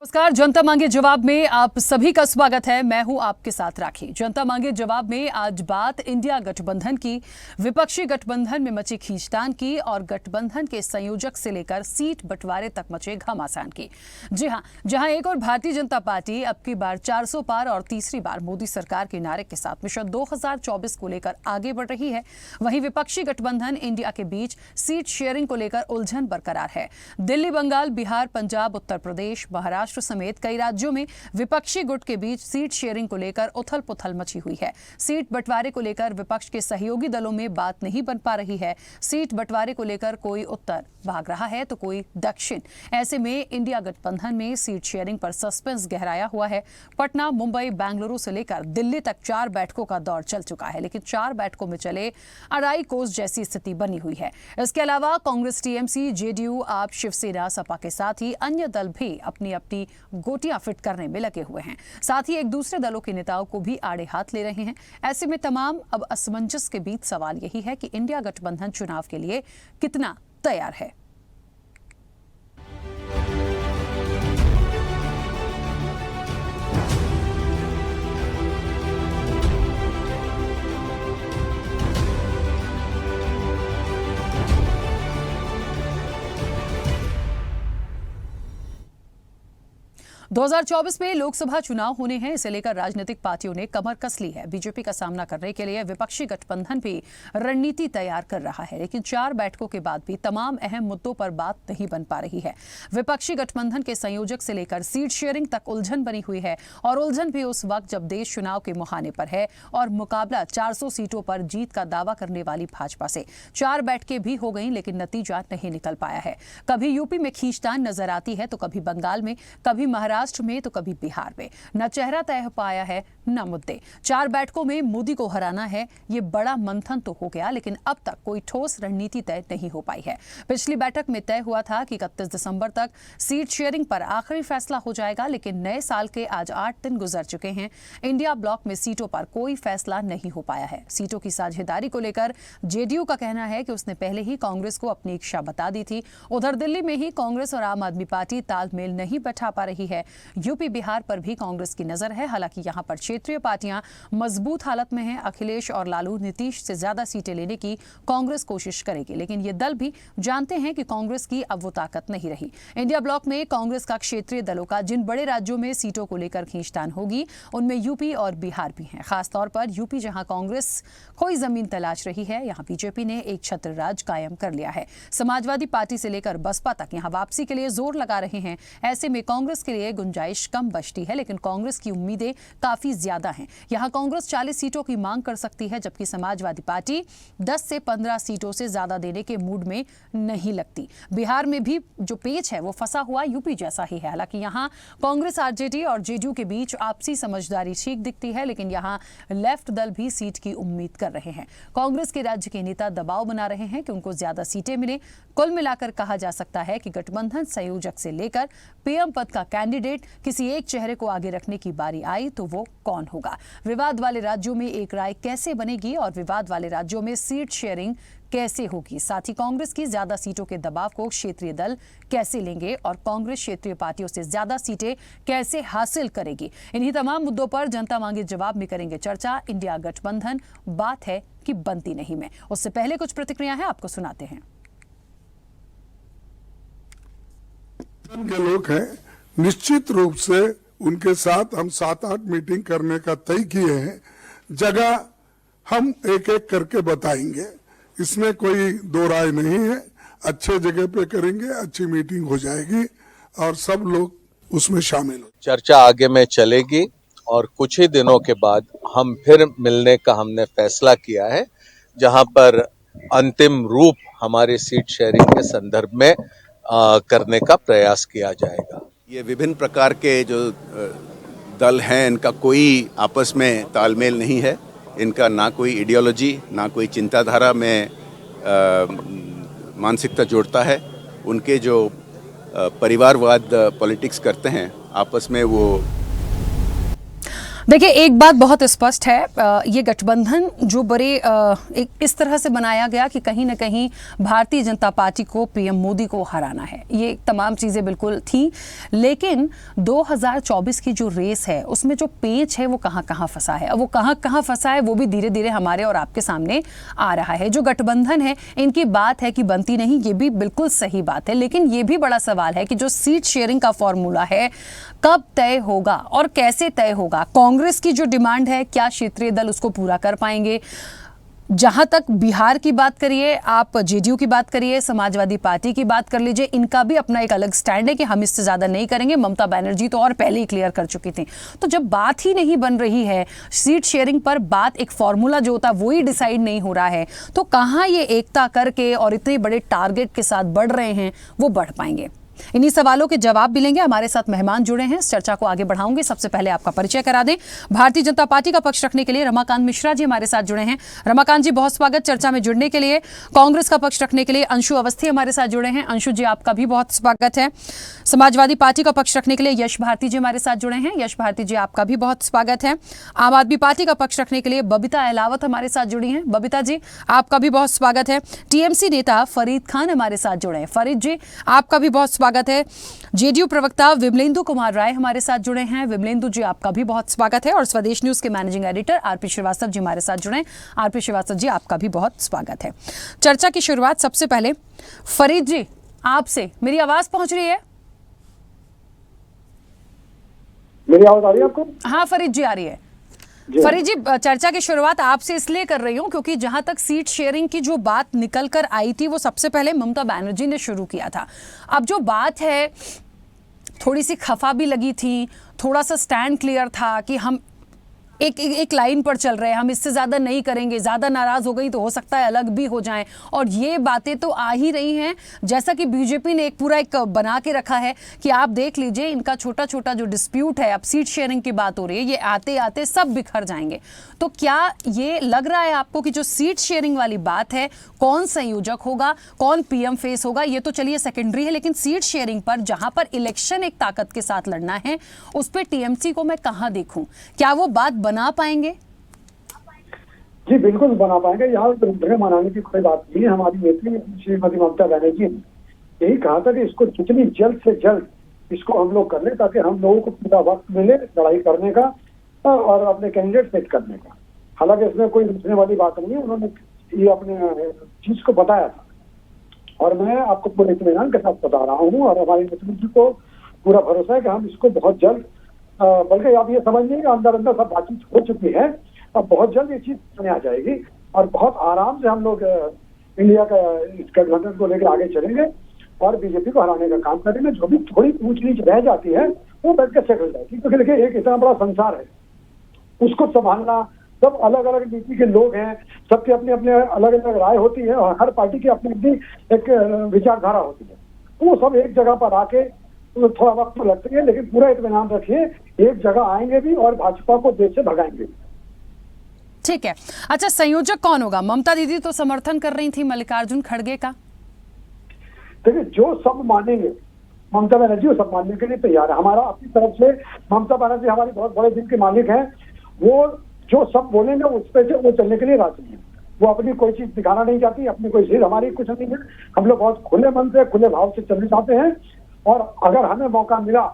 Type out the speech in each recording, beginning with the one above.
नमस्कार। जनता मांगे जवाब में आप सभी का स्वागत है। मैं हूं आपके साथ राखी। जनता मांगे जवाब में आज बात इंडिया गठबंधन की, विपक्षी गठबंधन में मची खींचतान की और गठबंधन के संयोजक से लेकर सीट बंटवारे तक मचे घमासान की। जी हां, जहां एक और भारतीय जनता पार्टी अब की बार 400 पार और तीसरी बार मोदी सरकार के नारे के साथ मिशन 2024 को लेकर आगे बढ़ रही है, वहीं विपक्षी गठबंधन इंडिया के बीच सीट शेयरिंग को लेकर उलझन बरकरार है। दिल्ली, बंगाल, बिहार, पंजाब, उत्तर प्रदेश, महाराष्ट्र समेत कई राज्यों में विपक्षी गुट के बीच सीट शेयरिंग को लेकर उथल पुथल मची हुई है। सीट बंटवारे को लेकर विपक्ष के सहयोगी दलों में बात नहीं बन पा रही है। सीट बंटवारे को लेकर कोई उत्तर भाग रहा है तो कोई दक्षिण। ऐसे में इंडिया गठबंधन में सीट शेयरिंग पर सस्पेंस गहराया हुआ है। पटना, मुंबई, बेंगलुरु से लेकर दिल्ली तक 4 बैठकों का दौर चल चुका है, लेकिन 4 बैठकों में चले अढ़ाई कोस जैसी स्थिति बनी हुई है। इसके अलावा कांग्रेस, टीएमसी, जेडीयू, आप, शिवसेना, सपा के साथ ही अन्य दल भी अपनी अपनी गोटियां फिट करने में लगे हुए हैं। साथ ही एक दूसरे दलों के नेताओं को भी आड़े हाथ ले रहे हैं। ऐसे में तमाम अब असमंजस के बीच सवाल यही है कि इंडिया गठबंधन चुनाव के लिए कितना तैयार है। 2024 में लोकसभा चुनाव होने हैं, इसे लेकर राजनीतिक पार्टियों ने कमर कस ली है। बीजेपी का सामना करने के लिए विपक्षी गठबंधन भी रणनीति तैयार कर रहा है, लेकिन 4 बैठकों के बाद भी तमाम अहम मुद्दों पर बात नहीं बन पा रही है। विपक्षी गठबंधन के संयोजक से लेकर सीट शेयरिंग तक उलझन बनी हुई है, और उलझन भी उस वक्त जब देश चुनाव के मुहाने पर है और मुकाबला 400 सीटों पर जीत का दावा करने वाली भाजपा से। 4 बैठकें भी हो गई, लेकिन नतीजा नहीं निकल पाया है। कभी यूपी में खींचतान नजर आती है तो कभी बंगाल में, कभी महाराष्ट्र में तो कभी बिहार में। न चेहरा तय हो पाया है, न मुद्दे। 4 बैठकों में मोदी को हराना है, ये बड़ा मंथन तो हो गया, लेकिन अब तक कोई ठोस रणनीति तय नहीं हो पाई है। पिछली बैठक में तय हुआ था कि 31 दिसंबर तक सीट शेयरिंग पर आखिरी फैसला हो जाएगा, लेकिन नए साल के आज 8 दिन गुजर चुके हैं। इंडिया ब्लॉक में सीटों पर कोई फैसला नहीं हो पाया है। सीटों की साझेदारी को लेकर जेडीयू का कहना है कि उसने पहले ही कांग्रेस को अपनी इच्छा बता दी थी। उधर दिल्ली में ही कांग्रेस और आम आदमी पार्टी तालमेल नहीं बैठा पा रही है। यूपी, बिहार पर भी कांग्रेस की नजर है। हालांकि यहां पर क्षेत्रीय पार्टियां मजबूत हालत में हैं। अखिलेश और लालू, नीतीश से ज्यादा सीटें लेने की कांग्रेस कोशिश करेगी, लेकिन ये दल भी जानते हैं कि कांग्रेस की अब वो ताकत नहीं रही। इंडिया ब्लॉक में कांग्रेस का क्षेत्रीय दलों का जिन बड़े राज्यों में सीटों को लेकर खींचतान होगी, उनमें यूपी और बिहार भी हैं। खासतौर पर यूपी, जहां कांग्रेस कोई जमीन तलाश रही है, यहां बीजेपी ने एक छत्र राज कायम कर लिया है। समाजवादी पार्टी से लेकर बसपा तक यहां वापसी के लिए जोर लगा रहे हैं। ऐसे में कांग्रेस के लिए गुंजाइश कम बचती है, लेकिन कांग्रेस की उम्मीदें काफी ज्यादा हैं। यहां कांग्रेस 40 सीटों की मांग कर सकती है, जबकि समाजवादी पार्टी 10 से 15 सीटों से ज्यादा देने के मूड में नहीं लगती। बिहार में भी जो पेच है वो फंसा हुआ यूपी जैसा ही है। हालांकि यहां कांग्रेस, आरजेडी और जेडीयू के बीच आपसी समझदारी ठीक दिखती है, लेकिन यहां लेफ्ट दल भी सीट की उम्मीद कर रहे हैं। कांग्रेस के राज्य के नेता दबाव बना रहे हैं कि उनको ज्यादा सीटें मिले। कुल मिलाकर कहा जा सकता है कि गठबंधन संयोजक से लेकर पीएम पद का कैंडिडेट किसी एक चेहरे को आगे रखने की बारी आई तो वो कौन होगा। विवाद वाले राज्यों में एक राय कैसे बनेगी और विवाद वाले राज्यों में सीट शेयरिंग कैसे होगी। साथ ही कांग्रेस की ज्यादा सीटों के दबाव को क्षेत्रीय दल कैसे लेंगे और कांग्रेस क्षेत्रीय पार्टियों से ज्यादा सीटें कैसे हासिल करेगी। इन्हीं तमाम मुद्दों पर जनता मांगे जवाब में करेंगे चर्चा। इंडिया गठबंधन बात है कि बनती नहीं में। उससे पहले कुछ प्रतिक्रिया है, आपको सुनाते हैं। के लोग हैं, निश्चित रूप से उनके साथ हम 7-8 मीटिंग करने का तय किए हैं। जगह हम एक एक करके बताएंगे, इसमें कोई दो राय नहीं है। अच्छे जगह पे करेंगे, अच्छी मीटिंग हो जाएगी और सब लोग उसमें शामिल हो। चर्चा आगे में चलेगी और कुछ ही दिनों के बाद हम फिर मिलने का हमने फैसला किया है, जहां पर अंतिम रूप हमारे सीट शेयरिंग के संदर्भ में करने का प्रयास किया जाएगा। ये विभिन्न प्रकार के जो दल हैं, इनका कोई आपस में तालमेल नहीं है। इनका ना कोई आइडियोलॉजी, ना कोई चिंताधारा में मानसिकता जोड़ता है। उनके जो परिवारवाद पॉलिटिक्स करते हैं, आपस में वो देखिए, एक बात बहुत स्पष्ट है, ये गठबंधन जो बड़े एक इस तरह से बनाया गया कि कहीं ना कहीं भारतीय जनता पार्टी को, पीएम मोदी को हराना है, ये तमाम चीज़ें बिल्कुल थी। लेकिन 2024 की जो रेस है उसमें जो पेच है वो कहाँ कहाँ फंसा है, अब वो कहाँ कहाँ फंसा है वो भी धीरे धीरे हमारे और आपके सामने आ रहा है। जो गठबंधन है, इनकी बात है कि बनती नहीं, ये भी बिल्कुल सही बात है, लेकिन ये भी बड़ा सवाल है कि जो सीट शेयरिंग का फॉर्मूला है कब तय होगा और कैसे तय होगा। कांग्रेस की जो डिमांड है, क्या क्षेत्रीय दल उसको पूरा कर पाएंगे? जहां तक बिहार की बात करिए, आप जेडीयू की बात करिए, समाजवादी पार्टी की बात कर लीजिए, इनका भी अपना एक अलग स्टैंड है कि हम इससे ज्यादा नहीं करेंगे। ममता बनर्जी तो और पहले ही क्लियर कर चुकी थी। तो जब बात ही नहीं बन रही है सीट शेयरिंग पर, बात एक फॉर्मूला जो होता है वो ही डिसाइड नहीं हो रहा है, तो कहां ये एकता करके और इतने बड़े टारगेट के साथ बढ़ रहे हैं वो बढ़ पाएंगे? इन्हीं सवालों के जवाब मिलेंगे। हमारे साथ मेहमान जुड़े हैं, इस चर्चा को आगे बढ़ाऊंगे। सबसे पहले आपका परिचय करा दें। भारतीय जनता पार्टी का पक्ष रखने के लिए रमाकांत मिश्रा जी हमारे साथ जुड़े हैं। रमाकांत जी, बहुत स्वागत चर्चा में जुड़ने के लिए। कांग्रेस का पक्ष रखने के लिए अंशु अवस्थी हमारे साथ जुड़े हैं। अंशु जी, आपका भी बहुत स्वागत है। समाजवादी पार्टी का पक्ष रखने के लिए यश भारती जी हमारे साथ जुड़े हैं। यश भारती जी, आपका भी बहुत स्वागत है। आम आदमी पार्टी का पक्ष रखने के लिए बबीता अहलावत हमारे साथ जुड़ी हैं। बबीता जी, आपका भी बहुत स्वागत है। टीएमसी नेता फरीद खान हमारे साथ जुड़े हैं। फरीद जी, आपका भी बहुत स्वागत है। जेडीयू प्रवक्ता विमलेंदु कुमार राय हमारे साथ जुड़े हैं। विमलेंदु जी, आपका भी बहुत स्वागत है। और स्वदेश न्यूज के managing editor RP Srivastava ji हमारे साथ जुड़े हैं। आरपी श्रीवास्तव जी, आपका भी बहुत स्वागत है। चर्चा की शुरुआत सबसे पहले फरीद जी आपसे। मेरी आवाज पहुंच रही है? मेरी आवाज आ रही है आपको? हाँ फरीद जी, आ रही है। फरीद जी, चर्चा की शुरुआत आपसे इसलिए कर रही हूं क्योंकि जहां तक सीट शेयरिंग की जो बात निकल कर आई थी वो सबसे पहले ममता बनर्जी ने शुरू किया था। अब जो बात है, थोड़ी सी खफा भी लगी थी, थोड़ा सा स्टैंड क्लियर था कि हम एक लाइन पर चल रहे हैं, हम इससे ज़्यादा नहीं करेंगे, ज़्यादा नाराज़ हो गई तो हो सकता है अलग भी हो जाएं, और ये बातें तो आ ही रही हैं। जैसा कि बीजेपी ने एक पूरा एक बना के रखा है कि आप देख लीजिए, इनका छोटा छोटा जो डिस्प्यूट है, अब सीट शेयरिंग की बात हो रही है, ये आते आते सब बिखर जाएंगे। तो क्या ये लग रहा है आपको कि जो सीट शेयरिंग वाली बात है, कौन संयोजक होगा, कौन पीएम फेस होगा, ये तो चलिए सेकेंडरी है, लेकिन सीट शेयरिंग पर जहां पर इलेक्शन एक ताकत के साथ लड़ना है, उस पर टीएमसी को मैं कहां देखूं? क्या वो बात बना पाएंगे? जी बिल्कुल बना पाएंगे। यहाँ पर मनाने की कोई बात नहीं है। हमारी नेत्री श्रीमती ममता बनर्जी ने यही कहा था कि इसको जितनी जल्द से जल्द इसको हम लोग कर लें, ताकि हम लोगों को पूरा वक्त मिले लड़ाई करने का और अपने कैंडिडेट सेट करने का। हालांकि इसमें कोई रुकने वाली बात नहीं है, उन्होंने ये अपने चीज को बताया था और मैं आपको पूरे इत्मीनान के साथ बता रहा हूँ। और हमारी नेत्री जी को पूरा भरोसा है कि हम इसको बहुत जल्द, बल्कि आप ये समझिए कि अंदर अंदर सब बातचीत हो चुकी है, अब बहुत जल्द ये चीज सामने आ जाएगी और बहुत आराम से हम लोग इंडिया का इस गठबंधन को लेकर आगे चलेंगे और बीजेपी को हराने का काम करेंगे। जो भी थोड़ी ऊंच नीच रह जाती है वो बैठ कर सेटल जाएगी, क्योंकि देखिए एक इतना बड़ा संसार है, उसको संभालना, सब अलग अलग नीति के लोग हैं, सबकी अपनी अपनी अलग अलग राय होती है और हर पार्टी की अपनी अपनी एक विचारधारा होती है। वो सब एक जगह पर आके तो थोड़ा वक्त तो लगता है, लेकिन पूरा इत्मीनान रखिए, एक जगह आएंगे भी और भाजपा को देश से भगाएंगे। ठीक है। अच्छा, संयोजक कौन होगा? ममता दीदी तो समर्थन कर रही थी मल्लिकार्जुन खड़गे का। देखिए, जो सब मानेंगे ममता बनर्जी वो सब मानने के लिए तैयार है। हमारा अपनी तरफ से ममता बनर्जी हमारी बहुत बड़े दिल के मालिक हैं, वो जो सब बोलेंगे उस पर से वो चलने के लिए राजी है। वो अपनी कोई चीज दिखाना नहीं चाहती, अपनी कोई चीज हमारी कुछ नहीं है। हम लोग बहुत खुले मन से, खुले भाव से चलना चाहते हैं और अगर हमें मौका मिला,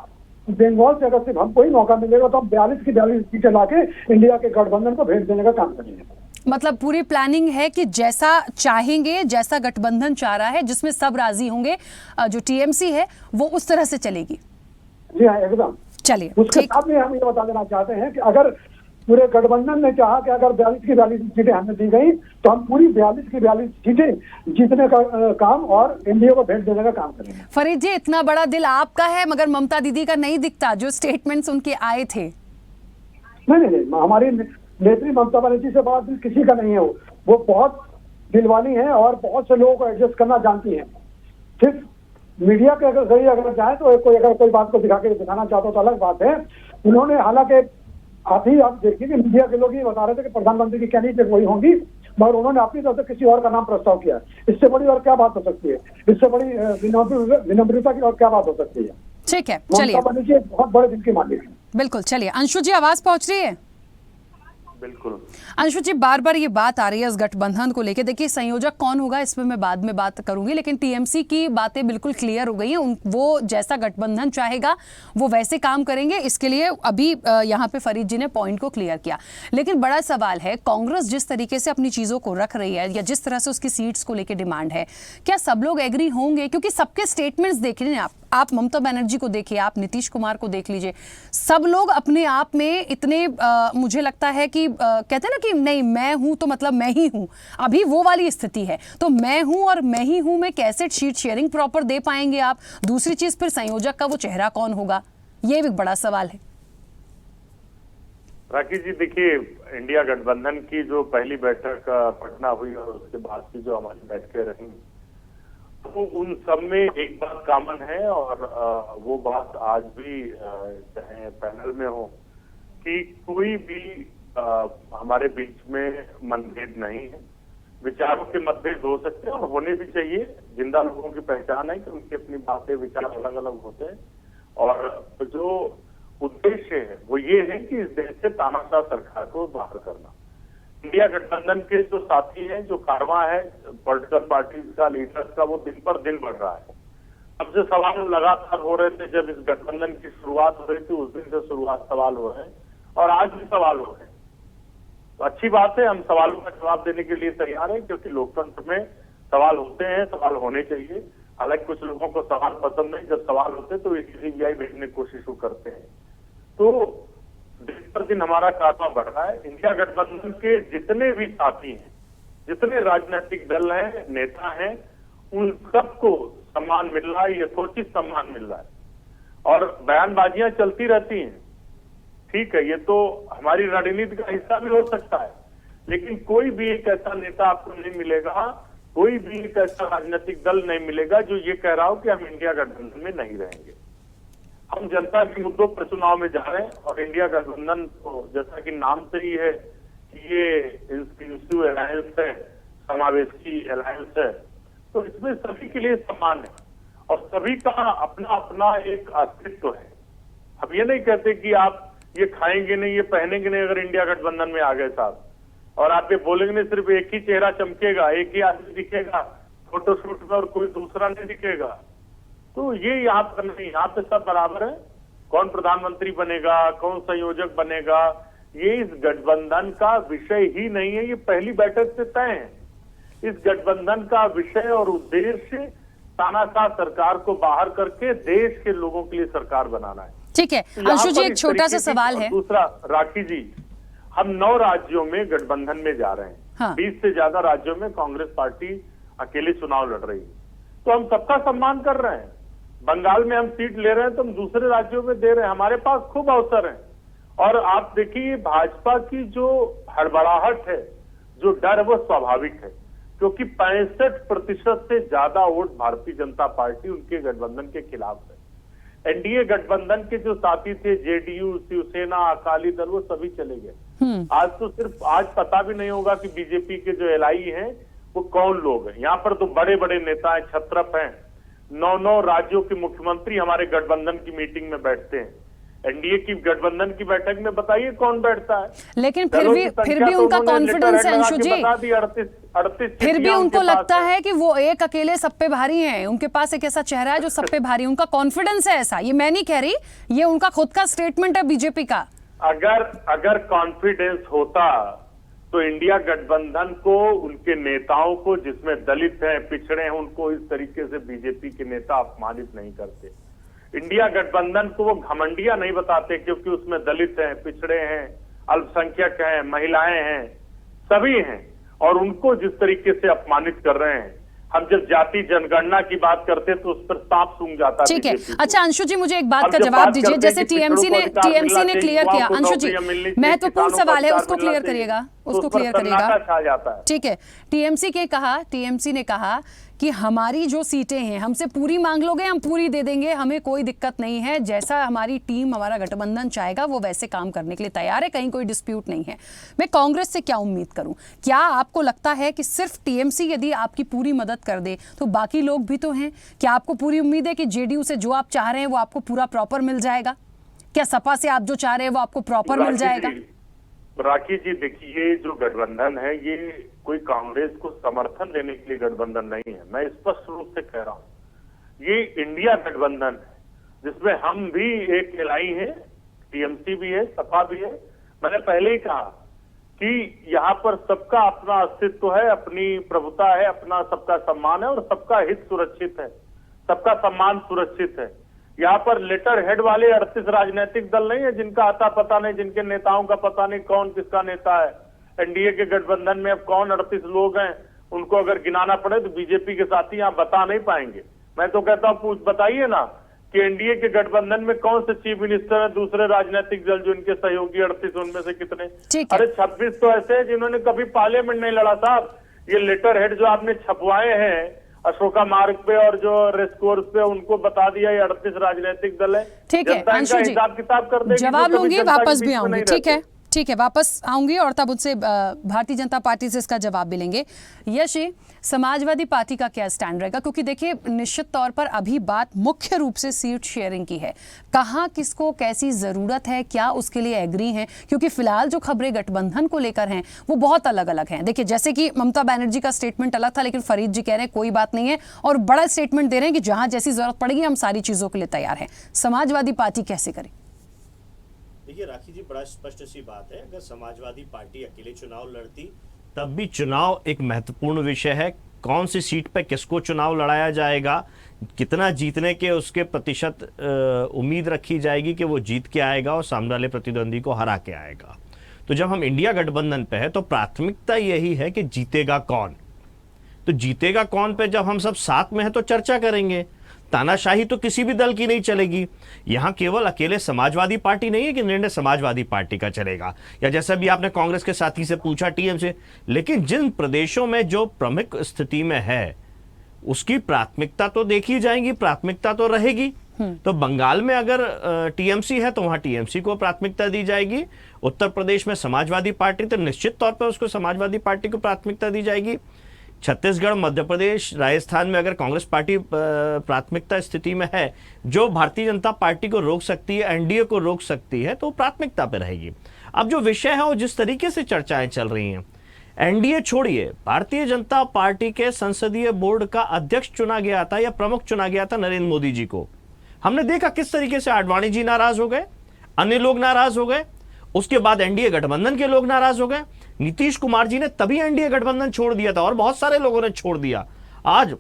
बंगाल से अगर सिर्फ हमको ही मौका मिलेगा तो हम 42 की 42 सीटें लाके इंडिया के गठबंधन को भेज देने का काम करेंगे। मतलब पूरी प्लानिंग है कि जैसा चाहेंगे, जैसा गठबंधन चाह रहा है, जिसमें सब राजी होंगे, जो टीएमसी है वो उस तरह से चलेगी। जी हाँ, एकदम। चलिए, उसके साथ में हम ये बता देना चाहते हैं कि अगर पूरे गठबंधन ने चाहा कि अगर 42 की 42 सीटें हमें दी गई तो हम पूरी 42 की 42 सीटें जीतने का काम और इंडिया को भेज देने का काम करेंगे। फरीद जी, इतना बड़ा दिल आपका है मगर ममता दीदी का नहीं दिखता, जो स्टेटमेंट्स उनके आए थे। नहीं, हमारी नेत्री ममता बनर्जी से बड़ा दिल किसी का नहीं है। वो बहुत दिलवाली है और बहुत से लोगों को एडजस्ट करना जानती है। सिर्फ मीडिया के अगर जाए तो कोई बात को दिखाना चाहता हो तो अलग बात है। उन्होंने, हालांकि आप देखिए कि मीडिया के लोग ये बता रहे थे कि प्रधानमंत्री की कैंडिडेट वही होंगी, मगर उन्होंने अपनी तरफ से किसी और का नाम प्रस्ताव किया। इससे बड़ी और क्या बात हो सकती है? इससे बड़ी विनम्रता की और क्या बात हो सकती है? ठीक है, चलिए। ममता बनर्जी एक बहुत बड़े दिल की मालिक है। बिल्कुल, चलिए। अंशु जी, आवाज पहुंच रही है? बिल्कुल। अंशु जी, बार बार ये बात आ रही है इस गठबंधन को लेके। देखिए, संयोजक कौन होगा इस पे मैं बाद में बात करूंगी, लेकिन टीएमसी की बातें बिल्कुल क्लियर हो गई हैं। वो जैसा गठबंधन चाहेगा वो वैसे काम करेंगे। इसके लिए अभी यहाँ पे फरीद जी ने पॉइंट को क्लियर किया। लेकिन बड़ा सवाल है, कांग्रेस जिस तरीके से अपनी चीजों को रख रही है या जिस तरह से उसकी सीट्स को लेकर डिमांड है, क्या सब लोग एग्री होंगे? क्योंकि सबके स्टेटमेंट्स देख रहे हैं आप ममता बनर्जी को देखिए, आप नीतीश कुमार को देख लीजिए, सब लोग अपने आप में इतने मुझे लगता है कि कहते हैं ना कि नहीं मैं हूं तो मतलब मैं ही हूं, अभी वो वाली स्थिति है। तो मैं हूं और मैं ही हूं में कैसे शीट शेयरिंग प्रॉपर दे पाएंगे आप? दूसरी चीज, फिर संयोजक का वो चेहरा कौन होगा, ये भी बड़ा सवाल है। राकेश जी, देखिए, इंडिया गठबंधन की जो पहली बैठक पटना हुई और उसके बाद की जो हमारी बैठकें रही, तो उन सब में एक बात कॉमन है और वो बात आज भी चाहे पैनल में हो कि कोई भी हमारे बीच में मनभेद नहीं है। विचारों के मतभेद हो सकते हैं और होने भी चाहिए। जिंदा लोगों की पहचान है कि उनकी अपनी बातें विचार अलग अलग होते हैं और जो उद्देश्य है वो ये है कि इस देश से तानाशाह सरकार को बाहर करना। इंडिया गठबंधन के जो साथी हैं, जो कारवां है पॉलिटिकल पार्टीज का, लीडर्स का, वो दिन पर दिन बढ़ रहा है। अब जो सवाल लगातार हो रहे थे जब इस गठबंधन की शुरुआत हो रही थी, उस दिन से सवाल हो रहे हैं और आज भी सवाल हो रहे हैं। तो अच्छी बात है, हम सवालों का जवाब देने के लिए तैयार हैं, क्योंकि लोकतंत्र में सवाल होते हैं, सवाल होने चाहिए। हालांकि कुछ लोगों को सवाल पसंद नहीं, जब सवाल होते तो सीबीआई भेजने की कोशिश करते हैं। तो दिन पर दिन हमारा कारवां बढ़ रहा है। इंडिया गठबंधन के जितने भी साथी हैं, जितने राजनीतिक दल हैं, नेता हैं, उन सबको सम्मान मिल रहा है, यथोचित सम्मान मिल रहा है और बयानबाजियां चलती रहती हैं। ठीक है, ये तो हमारी रणनीति का हिस्सा भी हो सकता है, लेकिन कोई भी एक ऐसा नेता आपको नहीं मिलेगा, कोई भी एक ऐसा राजनीतिक दल नहीं मिलेगा जो ये कह रहा हो कि हम इंडिया गठबंधन में नहीं रहेंगे। हम जनता के मुद्दों पर चुनाव में जा रहे हैं और इंडिया गठबंधन को, जैसा कि नाम से ही है कि ये इंक्लूसिव अलायंस है, समावेशी अलायंस है, तो इसमें सभी के लिए समान है और सभी का अपना अपना एक अस्तित्व है। अब ये नहीं कहते कि आप ये खाएंगे नहीं, ये पहनेंगे नहीं अगर इंडिया गठबंधन में आ गए साहब, और आप ये बोलेंगे नहीं, सिर्फ एक ही चेहरा चमकेगा, एक ही आदमी दिखेगा फोटोशूट में और कोई दूसरा नहीं दिखेगा। तो ये यहाँ पर नहीं, यहाँ पे सब बराबर है। कौन प्रधानमंत्री बनेगा, कौन संयोजक बनेगा, ये इस गठबंधन का विषय ही नहीं है। ये पहली बैठक से तय है। इस गठबंधन का विषय और उद्देश्य तानाशाह सरकार को बाहर करके देश के लोगों के लिए सरकार बनाना है। ठीक है अंशु जी, एक छोटा सा सवाल है। दूसरा, राखी जी, हम 9 राज्यों में गठबंधन में जा रहे हैं। हाँ। 20 से ज्यादा राज्यों में कांग्रेस पार्टी अकेले चुनाव लड़ रही है, तो हम सबका सम्मान कर रहे हैं। बंगाल में हम सीट ले रहे हैं तो हम दूसरे राज्यों में दे रहे हैं। हमारे पास खूब अवसर है। और आप देखिए, भाजपा की जो हड़बड़ाहट है, जो डर है, वो स्वाभाविक है, क्योंकि 65% से ज्यादा वोट भारतीय जनता पार्टी उनके गठबंधन के खिलाफ है। एनडीए गठबंधन के जो साथी थे, जेडीयू, शिवसेना, अकाली दल, वो सभी चले गए। आज तो सिर्फ आज पता भी नहीं होगा कि बीजेपी के जो एलआई हैं वो कौन लोग हैं। यहाँ पर तो बड़े बड़े नेता हैं, छत्रप हैं। 9 राज्यों के मुख्यमंत्री हमारे गठबंधन की मीटिंग में बैठते हैं। एनडीए की गठबंधन की बैठक में बताइए कौन बैठता है। लेकिन फिर भी उनका कॉन्फिडेंस है अंशु जी, 38 फिर भी उनको लगता है कि वो एक अकेले सब पे भारी हैं। उनके पास एक ऐसा चेहरा है जो सब पे भारी है। उनका कॉन्फिडेंस है ऐसा, ये मैं नहीं कह रही, ये उनका खुद का स्टेटमेंट है बीजेपी का। अगर कॉन्फिडेंस होता तो इंडिया गठबंधन को, उनके नेताओं को, जिसमें दलित हैं, पिछड़े हैं, उनको इस तरीके से बीजेपी के नेता अपमानित नहीं करते। इंडिया गठबंधन को वो घमंडिया नहीं बताते, क्योंकि उसमें दलित हैं, पिछड़े हैं, अल्पसंख्यक हैं, महिलाएं हैं, सभी हैं, और उनको जिस तरीके से अपमानित कर रहे हैं। हम जब जाति जनगणना की बात करते तो उस पर सांप सूंघ जाता है। ठीक है, अच्छा अंशु जी, मुझे एक बात का जवाब दीजिए। जैसे टीएमसी ने क्लियर किया, अंशु जी महत्वपूर्ण सवाल है, उसको क्लियर करिएगा, उसको क्लियर करिएगा। ठीक है, टीएमसी ने कहा कि हमारी जो सीटें हैं हमसे पूरी मांग लोगे, हम पूरी दे देंगे, हमें कोई दिक्कत नहीं है, जैसा हमारी टीम, हमारा गठबंधन चाहेगा वो वैसे काम करने के लिए तैयार है, कहीं कोई डिस्प्यूट नहीं है। मैं कांग्रेस से क्या उम्मीद करूं? क्या आपको लगता है कि सिर्फ टीएमसी यदि आपकी पूरी मदद कर दे तो बाकी लोग भी तो हैं? क्या आपको पूरी उम्मीद है कि जेडीयू से जो आप चाह रहे हैं वो आपको पूरा प्रॉपर मिल जाएगा? क्या सपा से आप जो चाह रहे हैं वो आपको प्रॉपर मिल जाएगा? राखी जी देखिए, जो गठबंधन है ये कोई कांग्रेस को समर्थन देने के लिए गठबंधन नहीं है। मैं स्पष्ट रूप से कह रहा हूं, ये इंडिया गठबंधन है जिसमें हम भी एक एलआई है, टीएमसी भी है, सपा भी है। मैंने पहले ही कहा कि यहाँ पर सबका अपना अस्तित्व है, अपनी प्रभुता है, अपना सबका सम्मान है और सबका हित सुरक्षित है, सबका सम्मान सुरक्षित है। यहाँ पर लेटर हेड वाले 38 राजनीतिक दल नहीं है जिनका आता पता नहीं, जिनके नेताओं का पता नहीं कौन किसका नेता है। एनडीए के गठबंधन में अब कौन 38 लोग हैं, उनको अगर गिनाना पड़े तो बीजेपी के साथी यहाँ बता नहीं पाएंगे। मैं तो कहता हूँ बताइए ना कि एनडीए के गठबंधन में कौन से चीफ मिनिस्टर है, दूसरे राजनीतिक दल जो इनके सहयोगी 38 उनमें से कितने? अरे 26 तो ऐसे हैं जिन्होंने कभी पार्लियामेंट नहीं लड़ा साहब। ये लेटर हेड जो आपने छपवाए हैं अशोका मार्ग पे और जो रेस कोर्स पे, उनको बता दिया ये 38 राजनीतिक दल है। ठीक है अंशु जी, हिसाब किताब कर देगी, जवाब लूंगी, वापस भी आऊंगी। ठीक है, रहते। ठीक है, वापस आऊंगी और तब उनसे भारतीय जनता पार्टी से इसका जवाब भी लेंगे। यश जी, समाजवादी पार्टी का क्या स्टैंड रहेगा? क्योंकि देखिए निश्चित तौर पर अभी बात मुख्य रूप से सीट शेयरिंग की है। कहाँ किसको कैसी जरूरत है, क्या उसके लिए एग्री हैं? क्योंकि फिलहाल जो खबरें गठबंधन को लेकर हैं वो बहुत अलग अलग हैं। देखिए जैसे कि ममता बनर्जी का स्टेटमेंट अलग था, लेकिन फरीद जी कह रहे हैं कोई बात नहीं है और बड़ा स्टेटमेंट दे रहे हैं कि जहां जैसी जरूरत पड़ेगी हम सारी चीजों के लिए तैयार हैं। समाजवादी पार्टी कैसे करे? देखिए राखी जी, बड़ा स्पष्ट सी बात है, अगर समाजवादी पार्टी अकेले चुनाव लड़ती तब भी चुनाव एक महत्वपूर्ण विषय है। कौन सी सीट पे किसको चुनाव लड़ाया जाएगा, कितना जीतने के उसके प्रतिशत उम्मीद रखी जाएगी कि वो जीत के आएगा और सामने वाले प्रतिद्वंदी को हरा के आएगा। तो जब हम इंडिया गठबंधन पे है तो प्राथमिकता यही है कि जीतेगा कौन। तो जीतेगा कौन पे जब हम सब साथ में है तो चर्चा करेंगे। तानाशाही तो किसी भी दल की नहीं चलेगी। यहां केवल अकेले समाजवादी पार्टी नहीं है कि निर्णय समाजवादी पार्टी का चलेगा, या जैसा भी आपने कांग्रेस के साथी से पूछा, टीएम से, लेकिन जिन प्रदेशों में जो प्रमुख स्थिति में है उसकी प्राथमिकता तो देखी जाएगी, प्राथमिकता तो रहेगी। तो बंगाल में अगर टीएमसी है तो वहां टीएमसी को प्राथमिकता दी जाएगी। उत्तर प्रदेश में समाजवादी पार्टी तो निश्चित तौर पर उसको समाजवादी पार्टी को प्राथमिकता दी जाएगी। छत्तीसगढ़, मध्य प्रदेश, राजस्थान में अगर कांग्रेस पार्टी प्राथमिकता स्थिति में है, जो भारतीय जनता पार्टी को रोक सकती है, एनडीए को रोक सकती है, तो प्राथमिकता पे रहेगी। अब जो विषय है और जिस तरीके से चर्चाएं चल रही हैं, एनडीए छोड़िए, भारतीय जनता पार्टी के संसदीय बोर्ड का अध्यक्ष चुना गया था या प्रमुख चुना गया था नरेंद्र मोदी जी को। हमने देखा किस तरीके से आडवाणी जी नाराज हो गए, अन्य लोग नाराज हो गए, उसके बाद एनडीए गठबंधन के लोग नाराज हो गए। नीतीश कुमार जी ने तभी एनडीए गठबंधन छोड़ दिया था और बहुत सारे लोगों ने छोड़ दिया। आज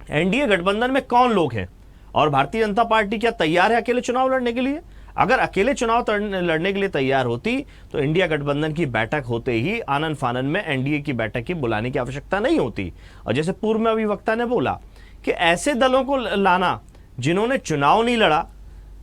एनडीए गठबंधन में कौन लोग हैं और भारतीय जनता पार्टी क्या तैयार है अकेले चुनाव लड़ने के लिए? अगर अकेले चुनाव लड़ने के लिए तैयार होती तो इंडिया गठबंधन की बैठक होते ही आनन फानन में एनडीए की बैठक की बुलाने की आवश्यकता नहीं होती। और जैसे पूर्व में अभिवक्ता ने बोला कि ऐसे दलों को लाना जिन्होंने चुनाव नहीं लड़ा,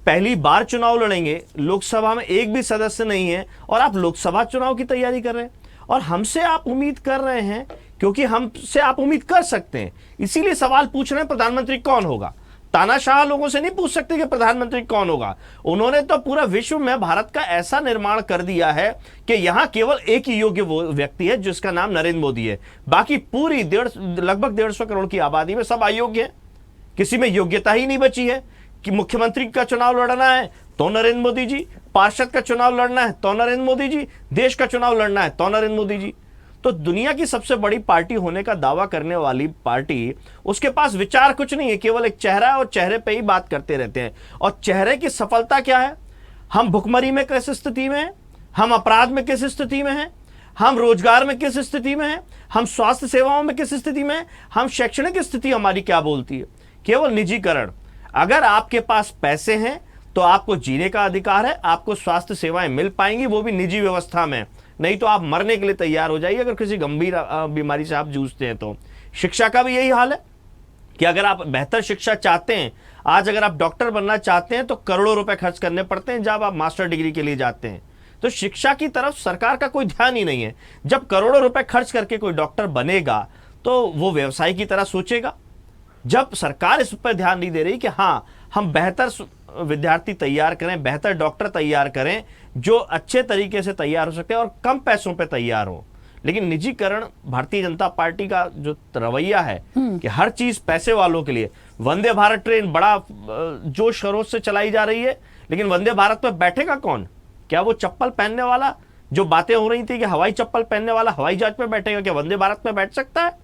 पहली बार चुनाव लड़ेंगे, लोकसभा में एक भी सदस्य नहीं है और आप लोकसभा चुनाव की तैयारी कर रहे हैं और हमसे आप उम्मीद कर रहे हैं, क्योंकि हमसे आप उम्मीद कर सकते हैं इसीलिए सवाल पूछ रहे हैं प्रधानमंत्री कौन होगा। तानाशाह लोगों से नहीं पूछ सकते कि प्रधानमंत्री कौन होगा। उन्होंने तो पूरा विश्व में भारत का ऐसा निर्माण कर दिया है कि यहां केवल एक ही योग्य व्यक्ति है जिसका नाम नरेंद्र मोदी है। बाकी पूरी लगभग 150 करोड़ की आबादी में सब अयोग्य है, किसी में योग्यता ही नहीं बची है। कि मुख्यमंत्री का चुनाव लड़ना है तो नरेंद्र मोदी जी, पार्षद का चुनाव लड़ना है तो नरेंद्र मोदी जी, देश का चुनाव लड़ना है तो नरेंद्र मोदी जी। तो दुनिया की सबसे बड़ी पार्टी होने का दावा करने वाली पार्टी, उसके पास विचार कुछ नहीं है, केवल एक चेहरा है और चेहरे पे ही बात करते रहते हैं। और चेहरे की सफलता क्या है? हम भुखमरी में किस स्थिति में हैं, हम अपराध में किस स्थिति में हैं, हम रोजगार में किस स्थिति में हैं, हम स्वास्थ्य सेवाओं में किस स्थिति में हैं, हम शैक्षणिक स्थिति हमारी क्या बोलती है? केवल निजीकरण। अगर आपके पास पैसे हैं तो आपको जीने का अधिकार है, आपको स्वास्थ्य सेवाएं मिल पाएंगी, वो भी निजी व्यवस्था में, नहीं तो आप मरने के लिए तैयार हो जाइए अगर किसी गंभीर बीमारी से आप जूझते हैं। तो शिक्षा का भी यही हाल है कि अगर आप बेहतर शिक्षा चाहते हैं, आज अगर आप डॉक्टर बनना चाहते हैं तो करोड़ों रुपए खर्च करने पड़ते हैं जब आप मास्टर डिग्री के लिए जाते हैं। तो शिक्षा की तरफ सरकार का कोई ध्यान ही नहीं है। जब करोड़ों रुपए खर्च करके कोई डॉक्टर बनेगा तो वो व्यवसाय की तरह सोचेगा। जब सरकार इस पर ध्यान नहीं दे रही कि हाँ हम बेहतर विद्यार्थी तैयार करें, बेहतर डॉक्टर तैयार करें जो अच्छे तरीके से तैयार हो सकते हैं और कम पैसों पे तैयार हो। लेकिन निजीकरण भारतीय जनता पार्टी का जो रवैया है कि हर चीज पैसे वालों के लिए। वंदे भारत ट्रेन बड़ा जोश खरोश से चलाई जा रही है, लेकिन वंदे भारत में बैठेगा कौन? क्या वो चप्पल पहनने वाला जो बातें हो रही थी कि हवाई चप्पल पहनने वाला हवाई जहाज पे बैठेगा, क्या वंदे भारत में बैठ सकता है?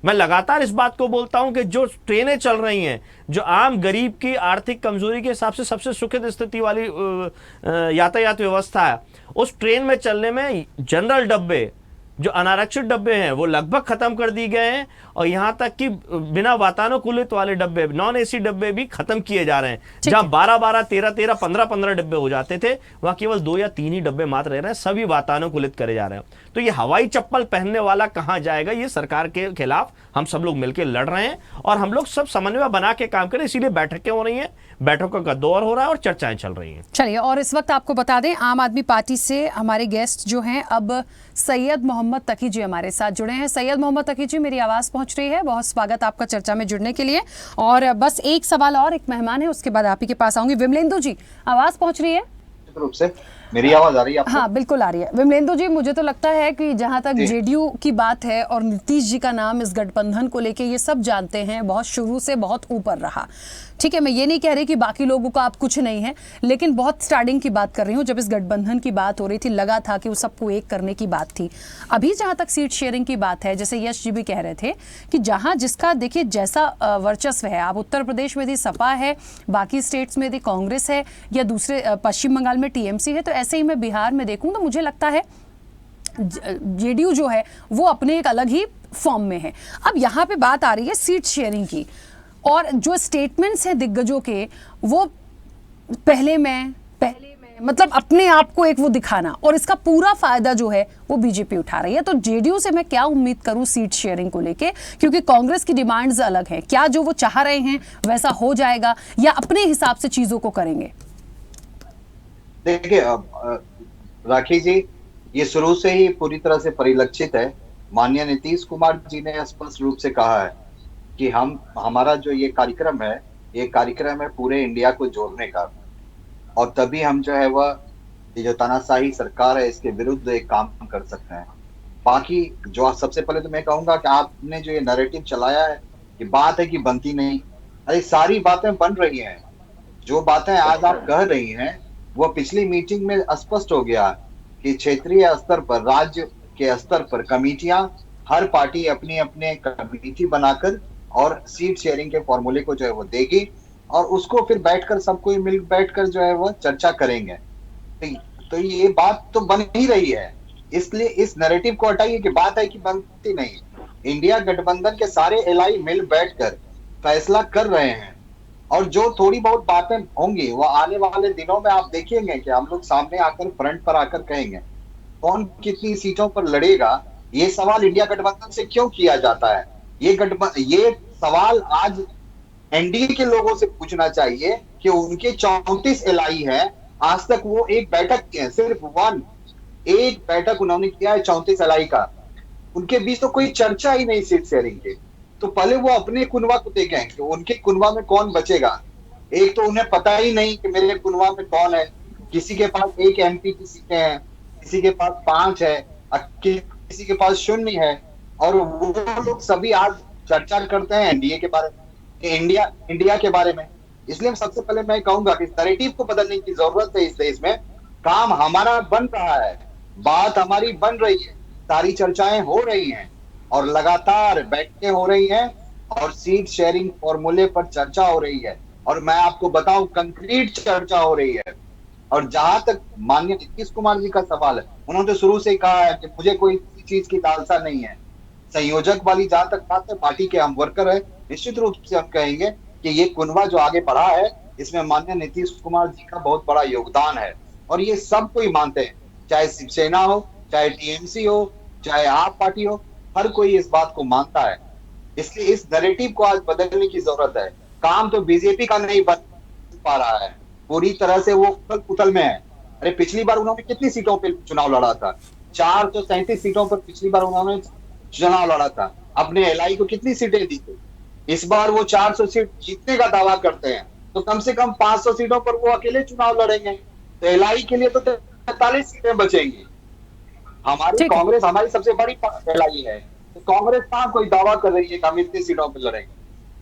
मैं लगातार इस बात को बोलता हूं कि जो ट्रेनें चल रही हैं, जो आम गरीब की आर्थिक कमजोरी के हिसाब से सबसे सुखद स्थिति वाली यातायात व्यवस्था है, उस ट्रेन में चलने में जनरल डब्बे, जो अनारक्षित डब्बे हैं, वो लगभग खत्म कर दिए गए हैं। और यहां तक कि बिना वातानुकूलित वाले डब्बे, नॉन एसी डब्बे भी खत्म किए जा रहे हैं। जहां 12-12, 13-13, 15-15 डब्बे हो जाते थे, वहां केवल 2 या 3 ही डब्बे मात्र रह रहे हैं, सभी वातानुकूलित करे जा रहे हैं। तो ये हवाई चप्पल पहनने वाला कहां जाएगा? ये सरकार के खिलाफ हम सब लोग मिलकर लड़ रहे हैं और हम लोग सब समन्वय बना के काम करें। इसीलिए बैठकें हो रही हैं, बैठकों का दौर हो रहा है और चर्चाएं चल रही हैं। चलिए, और इस वक्त आपको बता दें, आम आदमी पार्टी से हमारे गेस्ट जो हैं अब सैयद मोहम्मद तकी जी हमारे साथ जुड़े हैं। सैयद मोहम्मद तकी जी, मेरी आवाज़ पहुंच रही है? बहुत स्वागत आपका चर्चा में जुड़ने के लिए। और बस एक सवाल और, एक मेहमान है, उसके बाद आप ही के पास आऊंगी। विमलेंदु जी, आवाज़ पहुंच रही है? रूप से मेरी आवाज आ रही है आपको? हाँ, बिल्कुल आ रही है। विमलेंदु जी, मुझे तो लगता है कि जहां तक जेडीयू की बात है और नीतीश जी का नाम इस गठबंधन को लेके, ये सब जानते हैं, बहुत शुरू से बहुत ऊपर रहा। ठीक है, मैं ये नहीं कह रही कि बाकी लोगों का आप कुछ नहीं है, लेकिन बहुत स्टार्टिंग की बात कर रही हूँ, जब इस गठबंधन की बात हो रही थी, लगा था कि वो सबको एक करने की बात थी। अभी जहाँ तक सीट शेयरिंग की बात है, जैसे यश जी भी कह रहे थे कि जहाँ जिसका देखिए जैसा वर्चस्व है, आप उत्तर प्रदेश में यदि सपा है, बाकी स्टेट्स में यदि कांग्रेस है, या दूसरे पश्चिम बंगाल में टीएमसी है, तो ऐसे ही मैं बिहार में देखूँ तो मुझे लगता है जेडीयू जो है वो अपने एक अलग ही फॉर्म में है। अब यहाँ पे बात आ रही है सीट शेयरिंग की, और जो स्टेटमेंट्स हैं दिग्गजों के, वो पहले मैं मतलब अपने आप को एक वो दिखाना, और इसका पूरा फायदा जो है वो बीजेपी उठा रही है। तो जेडीयू से मैं क्या उम्मीद करूं सीट शेयरिंग को लेके, क्योंकि कांग्रेस की डिमांड्स अलग हैं। क्या जो वो चाह रहे हैं वैसा हो जाएगा, या अपने हिसाब से चीजों को करेंगे? देखिए राखी जी, ये शुरू से ही पूरी तरह से परिलक्षित है। माननीय नीतीश कुमार जी ने स्पष्ट रूप से कहा है कि हमारा जो ये कार्यक्रम है पूरे इंडिया को जोड़ने का, और तभी हम जो है वह ये जो तानाशाही सरकार है इसके विरुद्ध एक काम कर सकते हैं। बाकी जो सबसे पहले तो मैं कहूंगा कि आपने जो ये नैरेटिव चलाया है, कि बात है कि बनती नहीं, अरे सारी बातें बन रही हैं। जो बातें आज आप कह रही हैं वो पिछली मीटिंग में स्पष्ट हो गया कि क्षेत्रीय स्तर पर, राज्य के स्तर पर कमेटियां, हर पार्टी अपनी अपने कमेटी बनाकर और सीट शेयरिंग के फॉर्मूले को जो है वो देगी, और उसको फिर बैठकर सबको मिल बैठकर जो है वो चर्चा करेंगे। तो ये बात तो बन ही रही है, इसलिए इस नैरेटिव को हटाइए कि बात है कि बनती नहीं। इंडिया गठबंधन के सारे एलाई मिल बैठकर फैसला कर रहे हैं, और जो थोड़ी बहुत बातें होंगी वो आने वाले दिनों में आप देखेंगे कि हम लोग सामने आकर फ्रंट पर आकर कहेंगे कौन कितनी सीटों पर लड़ेगा। ये सवाल इंडिया गठबंधन से क्यों किया जाता है? ये सवाल आज एनडीए के लोगों से पूछना चाहिए कि उनके 34 एलआई है, आज तक वो एक बैठक की है, सिर्फ एक बैठक उन्होंने किया है 34 एलआई का। उनके बीच तो कोई चर्चा ही नहीं सीट शेयरिंग की। तो पहले वो अपने कुनवा को देखें कि उनके कुनवा में कौन बचेगा। एक तो उन्हें पता ही नहीं कि मेरे कुनवा में कौन है। किसी के पास 1 MP की सीटें हैं, किसी के पास 5 है, किसी के पास 0 है, और वो लोग सभी आज चर्चा करते हैं एनडीए के बारे में, इंडिया के बारे में। इसलिए सबसे पहले मैं कहूंगा कि नैरेटिव को बदलने की जरूरत है। इस देश में काम हमारा बन रहा है, बात हमारी बन रही है, सारी चर्चाएं हो रही हैं और लगातार बैठकें हो रही हैं और सीट शेयरिंग फॉर्मूले पर चर्चा हो रही है, और मैं आपको बताऊं कंक्रीट चर्चा हो रही है। और जहां तक माननीय नीतीश कुमार जी का सवाल है, उन्होंने तो शुरू से ही कहा है कि मुझे कोई चीज की लालसा नहीं है। संयोजक वाली जहां तक बात है, पार्टी के हम वर्कर है, निश्चित रूप से हम कहेंगे कि ये कुनवा जो आगे बढ़ा है इसमें माननीय नीतीश कुमार जी का बहुत बड़ा योगदान है, और ये सब कोई मानते हैं, चाहे शिवसेना हो, चाहे टीएमसी हो, चाहे आप पार्टी हो, हर कोई इस बात को मानता है। इसलिए इस नैरेटिव को आज बदलने की जरूरत है। काम तो बीजेपी का नहीं बन पा रहा है, पूरी तरह से वो उथल पुथल में है। अरे पिछली बार उन्होंने कितनी सीटों पर चुनाव लड़ा था? 437 सीटों पर पिछली बार उन्होंने चुनाव लड़ा था। अपने एलआई को कितनी सीटें दी थी? इस बार वो 400 सीट जीतने का दावा करते हैं, तो कम से कम 500 सीटों पर वो अकेले चुनाव लड़ेंगे। तो एलआई के लिए तो 43 सीटें बचेंगी। हमारी कांग्रेस हमारी सबसे बड़ी एलआई है, तो कांग्रेस कहाँ कोई दावा कर रही है कि हम इतनी सीटों पर लड़ेंगे?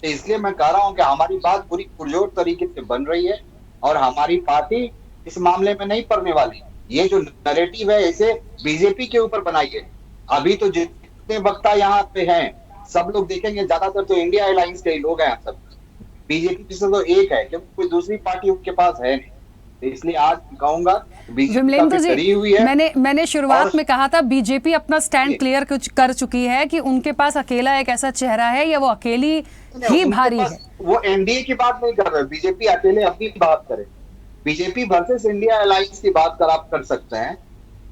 तो इसलिए मैं कह रहा हूँ कि हमारी बात पूरी पुरजोर तरीके से बन रही है, और हमारी पार्टी इस मामले में नहीं पड़ने वाली। ये जो नैरेटिव है इसे बीजेपी के ऊपर बनाइए। अभी तो जितने वक्ता यहाँ पे हैं सब लोग देखेंगे, ज्यादातर तो इंडिया अलायंस के ही लोग हैं सब। बीजेपी से तो एक है, क्योंकि कोई दूसरी पार्टी उनके पास है नहीं। तो इसलिए आज कहूंगा विमलेंद्र जी, हुई है। मैंने शुरुआत में कहा था बीजेपी अपना स्टैंड क्लियर कर चुकी है कि उनके पास अकेला एक ऐसा चेहरा है या वो अकेली ही भारी है। वो एनडीए की बात नहीं कर रहे, बीजेपी अकेले अपनी बात करे। बीजेपी वर्सेस इंडिया अलायंस की बात आप कर सकते हैं,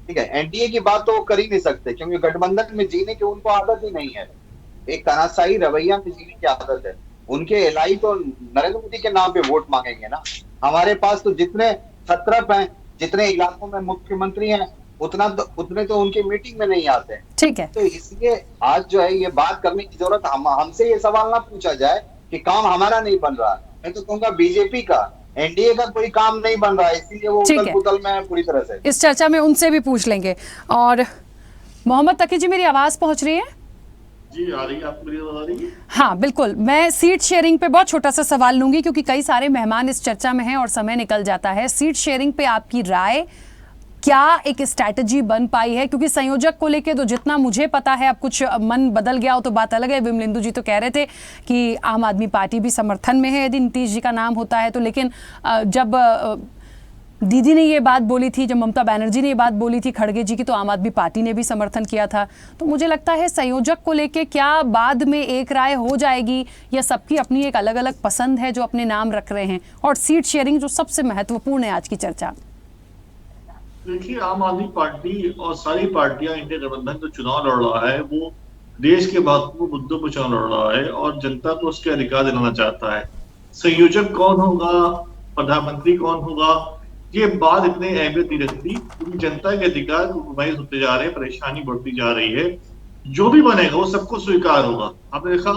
ठीक है। एनडीए की बात तो वो कर ही नहीं सकते, क्योंकि गठबंधन में जीने की उनको आदत ही नहीं है। एक तानाशाही रवैया में जीने की आदत है। उनके एलाई तो नरेंद्र मोदी के नाम पे वोट मांगेंगे ना। हमारे पास तो जितने छत्रप हैं, जितने इलाकों में मुख्यमंत्री हैं, उतने तो उनकी मीटिंग में नहीं आते। ठीक है, तो इसलिए आज जो है ये बात करने की जरूरत, हमसे ये सवाल ना पूछा जाए कि काम हमारा नहीं बन रहा। मैं तो कहूंगा बीजेपी का, एनडीए का कोई काम नहीं बन रहा है, इसीलिए वो उथल पुथल में है पूरी तरह से। इस चर्चा में उनसे भी पूछ लेंगे। और मोहम्मद तकी जी, मेरी आवाज पहुंच रही है? जी आ रही है, आपको मेरी आवाज आ रही है? हाँ बिल्कुल। मैं सीट शेयरिंग पे बहुत छोटा सा सवाल लूंगी, क्योंकि कई सारे मेहमान इस चर्चा में हैं और समय निकल जाता है। सीट शेयरिंग पे आपकी राय, क्या एक स्ट्रैटेजी बन पाई है? क्योंकि संयोजक को लेके तो जितना मुझे पता है, अब कुछ मन बदल गया हो तो बात अलग है। विमलेंदु जी तो कह रहे थे कि आम आदमी पार्टी भी समर्थन में है यदि नीतीश जी का नाम होता है तो। लेकिन जब दीदी ने ये बात बोली थी, जब ममता बनर्जी ने ये बात बोली थी खड़गे जी की, तो आम आदमी पार्टी ने भी समर्थन किया था। तो मुझे लगता है संयोजक को लेके क्या बाद में एक राय हो जाएगी, या सबकी अपनी एक अलग अलग पसंद है जो अपने नाम रख रहे हैं? और सीट शेयरिंग जो सबसे महत्वपूर्ण है आज की चर्चा। देखिए, आम आदमी पार्टी और सारी पार्टियां, इंडिया गठबंधन जो चुनाव लड़ रहा है वो देश के महत्वपूर्ण मुद्दों पर चुनाव लड़ रहा है और जनता को उसके अधिकार दिलाना चाहता है। संयोजक कौन होगा, प्रधानमंत्री कौन होगा, ये बात इतनी अहमियत नहीं रखती, क्योंकि जनता के अधिकार कॉम्प्रोमाइज होते जा रहे हैं, परेशानी बढ़ती जा रही है। जो भी बनेगा वो सबको स्वीकार होगा। आपने देखा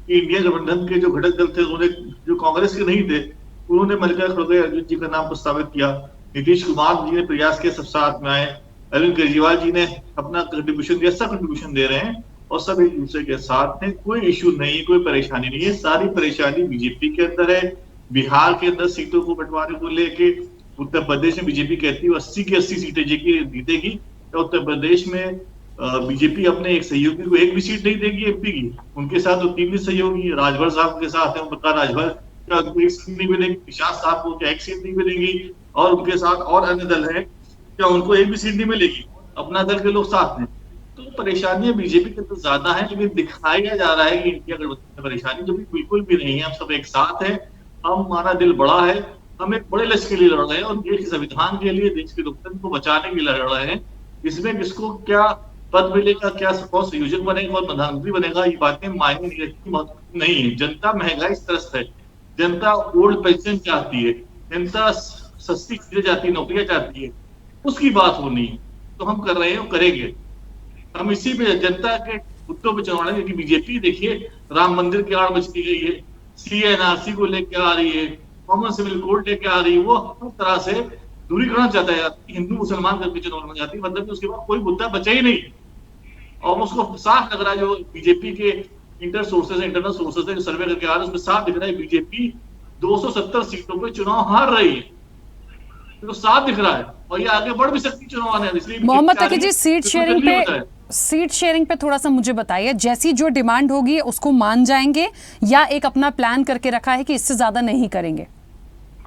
कि इंडिया गठबंधन के जो घटक दल थे, उन्होंने, जो कांग्रेस के नहीं थे, उन्होंने मल्लिका खड़गे अर्जुन जी का नाम प्रस्तावित किया। नीतीश कुमार जी ने प्रयास किया, सब साथ में आए। अरविंद केजरीवाल जी ने अपना कंट्रीब्यूशन दिया, सब कंट्रीब्यूशन दे रहे हैं और सब एक दूसरे के साथ हैं। कोई इश्यू नहीं, कोई परेशानी नहीं है। सारी परेशानी बीजेपी के अंदर है। बिहार के अंदर सीटों को बंटवारे को लेके, उत्तर प्रदेश में बीजेपी कहती है 80 की 80 सीटें जीतेगी। तो उत्तर प्रदेश में बीजेपी अपने एक सहयोगी को एक भी सीट नहीं देगी एमपी की। उनके साथ तो 3 भी सहयोगी, राजभर साहब के साथ है, उनका राजभर का एक सीट नहीं मिलेगी, निशांत साहब को क्या एक सीट नहीं मिलेगी, और उनके साथ और अन्य दल है, क्या उनको एक भी सीट नहीं मिलेगी? अपना दल के लोग साथ हैं। तो परेशानियां बीजेपी के तो ज्यादा है, लेकिन दिखाया जा रहा है कि इंडिया गठबंधन में परेशानी जो भी बिल्कुल भी नहीं है। हम सब एक साथ है, हमारा दिल बड़ा है, हम एक बड़े लक्ष्य के लिए लड़ रहे हैं और देश के संविधान के लिए, देश के लोकतंत्र को बचाने के लिए लड़ रहे हैं। इसमें किसको क्या पद मिलेगा, क्या कौन संयोजक बनेगा और प्रधानमंत्री बनेगा, ये बातें मायने नहीं रखती, महत्वपूर्ण नहीं है। जनता महंगाई त्रस्त है, जनता ओल्ड पेंशन चाहती है, जनता सस्ती चीजें चाहती है, नौकरियां चाहती है, उसकी बात होनी है। तो हम कर रहे हैं और करेंगे। हम इसी पे जनता के मुद्दों पर चुनाव लड़ेंगे। बीजेपी देखिए राम मंदिर की आड़ मचली गई है, CNRC को लेकर आ रही है, कॉमन सिविल कोड लेके आ रही है, वो हर तरह से दूरी करना चाहता है। हिंदू मुसलमान करके चुनाव लड़ना चाहती है, मतलब कि उसके बाद कोई मुद्दा बचा ही नहीं। और उसको साफ लग रहा है, जो बीजेपी के इंटरनल सोर्सेज है, सर्वे करके आ रहे हैं, उसमें साफ दिख रहा है बीजेपी 270 सीटों पे चुनाव हार रही है, तो साफ दिख रहा है। और ये आगे बढ़ भी सकती चुनाव आने। इसलिए मोहम्मद तकी जी, सीट शेयरिंग पे थोड़ा सा मुझे बताइए, जैसी जो डिमांड होगी उसको मान जाएंगे या एक अपना प्लान करके रखा है कि इससे ज्यादा नहीं करेंगे?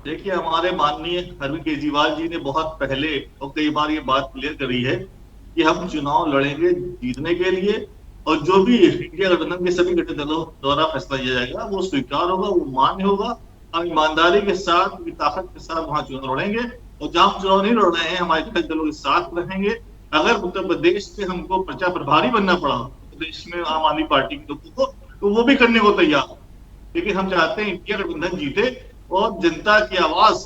देखिए, हमारे माननीय अरविंद केजरीवाल जी ने बहुत पहले और कई बार ये बात क्लियर करी है कि हम चुनाव लड़ेंगे जीतने के लिए, और जो भी इंडिया गठबंधन के सभी घटक दलों द्वारा फैसला किया जाएगा वो स्वीकार होगा, वो मान्य होगा। हम ईमानदारी के साथ, ताकत के साथ वहां चुनाव लड़ेंगे, और जहां चुनाव नहीं लड़ रहे हैं हमारे घटक दलों के साथ रहेंगे। अगर उत्तर प्रदेश से हमको प्रचार प्रभारी बनना पड़ा प्रदेश में आम आदमी पार्टी के लोगों को, तो वो भी करने को तैयार। लेकिन हम चाहते हैं इंडिया गठबंधन जीते और जनता की आवाज,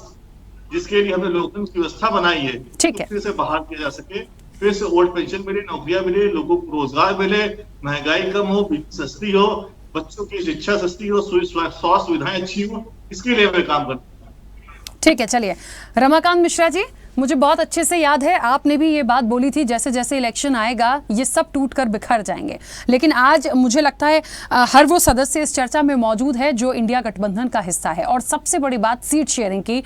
जिसके लिए हमने लोकतंत्र की व्यवस्था बनाई है, फिर से बहाल किया जा सके, फिर से ओल्ड पेंशन मिले, नौकरियां मिले, लोगों को रोजगार मिले, महंगाई कम हो, बिजली सस्ती हो, बच्चों की शिक्षा सस्ती हो, स्वास्थ्य सुविधाएं अच्छी हो, इसके लिए हमें काम करते हैं। ठीक है, चलिए। रमाकांत मिश्रा जी, मुझे बहुत अच्छे से याद है आपने भी ये बात बोली थी, जैसे जैसे इलेक्शन आएगा ये सब टूट कर बिखर जाएंगे। लेकिन आज मुझे लगता है हर वो सदस्य इस चर्चा में मौजूद है जो इंडिया गठबंधन का हिस्सा है। और सबसे बड़ी बात सीट शेयरिंग की,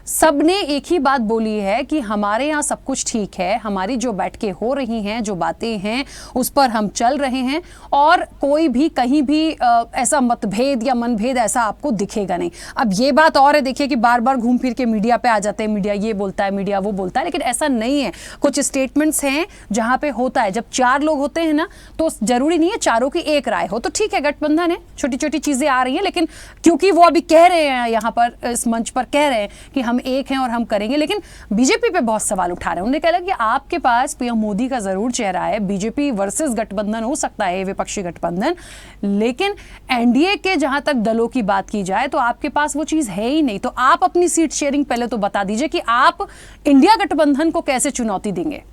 सबने एक ही बात बोली है कि हमारे यहाँ सब कुछ ठीक है, हमारी जो बैठकें हो रही हैं, जो बातें हैं उस पर हम चल रहे हैं और कोई भी कहीं भी ऐसा मतभेद या मनभेद ऐसा आपको दिखेगा नहीं। अब ये बात और है, देखिए कि बार बार घूम फिर के मीडिया पे आ जाते हैं, मीडिया ये बोलता है, मीडिया वो बोलता है, लेकिन ऐसा नहीं है। कुछ स्टेटमेंट्स हैं जहाँ पे होता है, जब 4 लोग होते हैं ना तो जरूरी नहीं है चारों की एक राय हो। तो ठीक है, गठबंधन है, छोटी छोटी चीजें आ रही हैं, लेकिन क्योंकि वो अभी कह रहे हैं यहाँ पर इस मंच पर कह रहे हैं कि हम एक हैं और हम करेंगे, लेकिन बीजेपी पे बहुत सवाल उठा रहे हैं। उन्होंने कहा कि आपके पास पीएम मोदी का जरूर चेहरा है, बीजेपी वर्सेस गठबंधन हो सकता है, विपक्षी गठबंधन, लेकिन एनडीए के जहां तक दलों की बात की जाए तो आपके पास वो चीज है ही नहीं। तो आप अपनी सीट शेयरिंग पहले तो बता दीजिए कि आप इंडिया गठबंधन को कैसे चुनौती देंगे।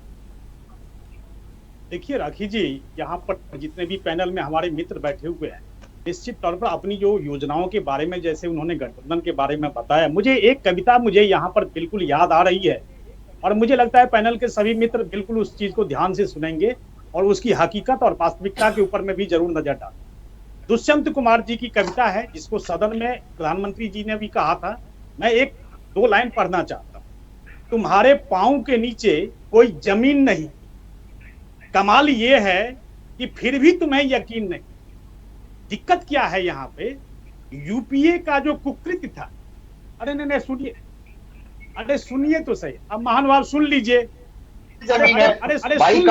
देखिए राखी जी, यहाँ पर जितने भी पैनल में हमारे मित्र बैठे हुए हैं, निश्चित तौर पर अपनी जो योजनाओं के बारे में, जैसे उन्होंने गठबंधन के बारे में बताया, मुझे एक कविता मुझे यहाँ पर बिल्कुल याद आ रही है और मुझे लगता है पैनल के सभी मित्र बिल्कुल उस चीज को ध्यान से सुनेंगे और उसकी हकीकत और वास्तविकता के ऊपर में भी जरूर नजर डालें। दुष्यंत कुमार जी की कविता है, जिसको सदन में प्रधानमंत्री जी ने भी कहा था। मैं 1-2 लाइन पढ़ना चाहता हूँ। तुम्हारे पांव के नीचे कोई जमीन नहीं, कमाल ये है कि फिर भी तुम्हें यकीन नहीं। दिक्कत क्या है यहाँ पे, यूपीए का जो कुकृत्य था, अरे नहीं सुनिए, अरे सुनिए तो सही, अब महानुभाव सुन लीजिए, अरे सुन लीजिए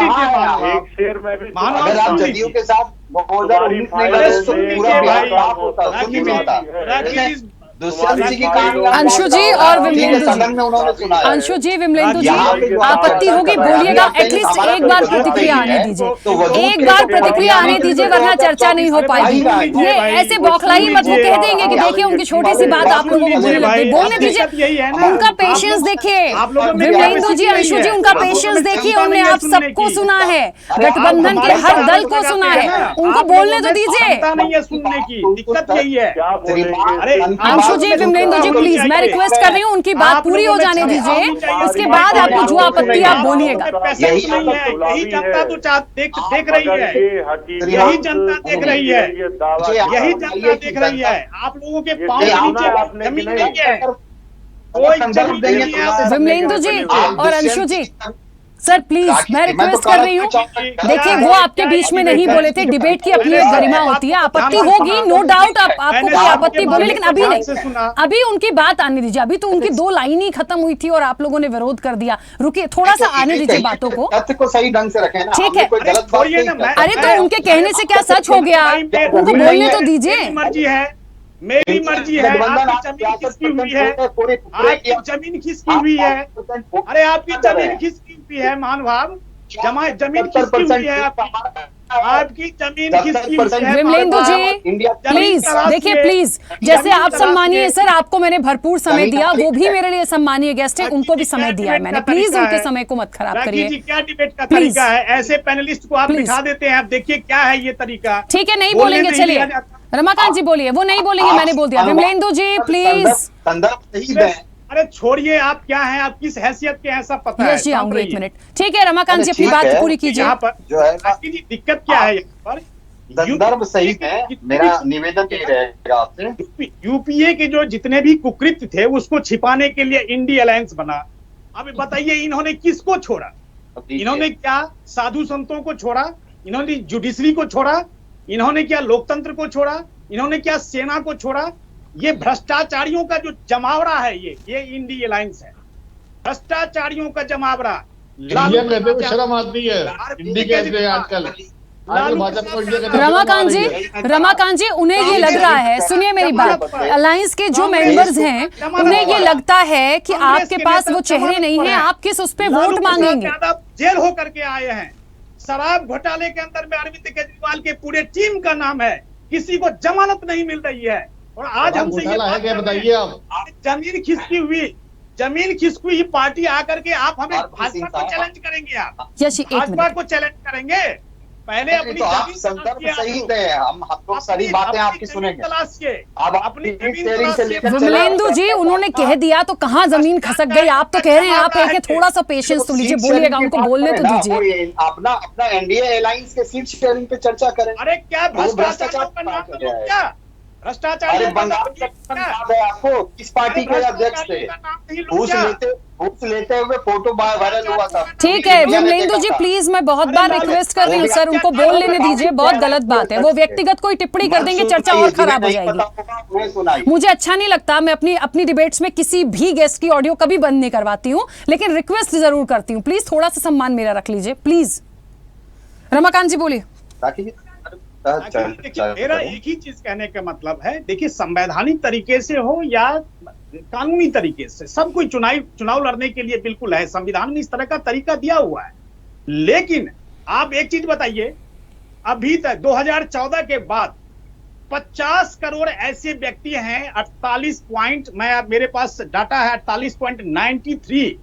महानुभाव, सुन लीजिए, अंशु जी और विमलेंदु जी, अंशु जी, विमलेंदु जी, आपत्ति होगी बोलिएगा, एटलीस्ट एक बार प्रतिक्रिया आने दीजिए, एक बार प्रतिक्रिया आने दीजिए, वरना चर्चा नहीं हो पाएगी। ये ऐसे बौखलाई मत, वो कह देंगे कि देखिए उनकी छोटी सी बात आप लोगों को बुरी लगती है। बोलने दीजिए, उनका पेशेंस देखिए, विमलेंदु जी, अंशु जी, उनका पेशेंस देखिए। उन्होंने आप सबको सुना है, गठबंधन के हर दल को सुना है, उनको बोलने तो दीजिए। सुनने की दिक्कत यही है। अरे अंशु जी, विमलेंदु जी, प्लीज मैं रिक्वेस्ट कर रही हूँ, उनकी बात पूरी हो जाने दीजिए, इसके बाद आपको जो आपत्ति आप बोलिएगा। यही जनता तो देख रही है, यही जनता देख रही है, यही जनता देख रही है। आप लोगों के पांव के नीचे जमीन नहीं है, कोई जमीन नहीं है। विमलेंदु जी और अंशु जी, सर प्लीज मैं रिक्वेस्ट कर रही हूँ, देखिए वो आपके बीच में नहीं बोले थे, डिबेट की अपनी एक गरिमा होती है, आपत्ति होगी नो डाउट, आपको कोई आपत्ति बोले, लेकिन अभी नहीं, अभी उनकी बात आने दीजिए। अभी तो उनकी 2 लाइन ही खत्म हुई थी और आप लोगों ने विरोध कर दिया। रुकिए, थोड़ा सा आने दीजिए बातों को, तथ्य को सही ढंग से रखें ना, ठीक है। अरे तो उनके कहने से क्या सच हो गया, उनको बोलने तो दीजिए। मर्जी है, मेरी मर्जी है। आपकी जमीन किसकी हुई है, आपकी जमीन किसकी हुई है, अरे आपकी जमीन किसकी हुई है महानुभाव, जमीन किसकी हुई है, आपकी जमीन किसकी हुई है। विमलेंदु जी प्लीज देखिए, प्लीज, जैसे आप सम्मानीय सर, आपको मैंने भरपूर समय दिया, वो भी मेरे लिए सम्मानीय गेस्ट है, उनको भी समय दिया है मैंने, प्लीज उनके समय को मत खराब करिए। क्या डिबेट का तरीका है, ऐसे पैनलिस्ट को आप बिठा देते हैं, आप देखिए क्या है ये तरीका। ठीक है, नहीं बोलेंगे, चलिए रमाकांत जी बोलिए, वो नहीं बोलेंगे, मैंने बोल दिया। विमलेंदु जी प्लीज, अरे छोड़िए, आप क्या हैं, आप किस हैसियत के हैं, सब पता है। जी आऊंगी, 1 मिनट, ठीक है रमाकांत जी, अपनी बात पूरी कीजिए। यहाँ पर जो है दिक्कत क्या है, यहाँ पर संदर्भ सही है, मेरा निवेदन ये रहेगा आपसे। यूपीए के जो जितने भी कुकृत्य थे उसको छिपाने के लिए इंडी अलायंस बना। अब बताइए इन्होंने किसको छोड़ा, इन्होंने क्या साधु संतों को छोड़ा, इन्होंने जुडिशरी को छोड़ा, इन्होंने क्या लोकतंत्र को छोड़ा, इन्होंने क्या सेना को छोड़ा। ये भ्रष्टाचारियों का जो जमावड़ा है, ये इंडी अलायंस है, भ्रष्टाचारियों का जमावड़ा। शर्म आदमी है आजकल। रमाकांत जी, उन्हें ये लग रहा है, सुनिए मेरी बात, अलायंस के जो मेंबर्स हैं उन्हें ये लगता है कि आपके पास वो चेहरे नहीं है, आप किस उस पे वोट मांगेंगे। जेल होकर के आए हैं, शराब घोटाले के अंदर में अरविंद केजरीवाल के पूरे टीम का नाम है, किसी को जमानत नहीं मिल रही है। और आज हमसे ये बताइए, आप जमीन खिसकी हुई पार्टी आकर के आप हमें भाजपा को चैलेंज करेंगे, आप भाजपा को चैलेंज करेंगे। पहले अपनी तो आप संदर्भ सही थे, हम लोग सारी बातें आपकी सुनेंगे। आप अपनी विमलेंदु जी, उन्होंने कह दिया तो कहाँ जमीन खसक गई, आप तो कह रहे हैं, आप कह थोड़ा सा पेशेंस तो लीजिए, बोलिएगा, उनको बोलने तो दीजिए। अपना एनडीए अलायंस के सीट शेयरिंग पे चर्चा करें। अरे क्या भ्रष्टाचार का नाम, क्या भ्रष्टाचारी अरे बंगाल का नाम याद है आपको? किस पार्टी के अध्यक्ष थे? घूस लेते हुए फोटो वायरल हुआ था। ठीक है विमलेंदु जी, प्लीज मैं बहुत बार रिक्वेस्ट कर रही हूँ सर, उनको बोल लेने दीजिए, बहुत गलत बात है। वो व्यक्तिगत कोई टिप्पणी कर देंगे, चर्चा और खराब हो जाएगी। मुझे अच्छा नहीं लगता, मैं अपनी डिबेट्स में किसी भी गेस्ट की ऑडियो कभी बंद नहीं करवाती हूँ, लेकिन रिक्वेस्ट जरूर करती हूँ, प्लीज थोड़ा सा सम्मान मेरा रख लीजिए प्लीज। रमाकांत जी बोलिए। मेरा एक ही चीज कहने का मतलब है, देखिए संवैधानिक तरीके से हो या कानूनी तरीके से, सब कोई चुनाव लड़ने के लिए बिल्कुल है, संविधान में इस तरह का तरीका दिया हुआ है। लेकिन आप एक चीज बताइए, अभी तक 2014 के बाद 50 करोड़ ऐसे व्यक्ति हैं, 48 पॉइंट, मेरे पास डाटा है 48.93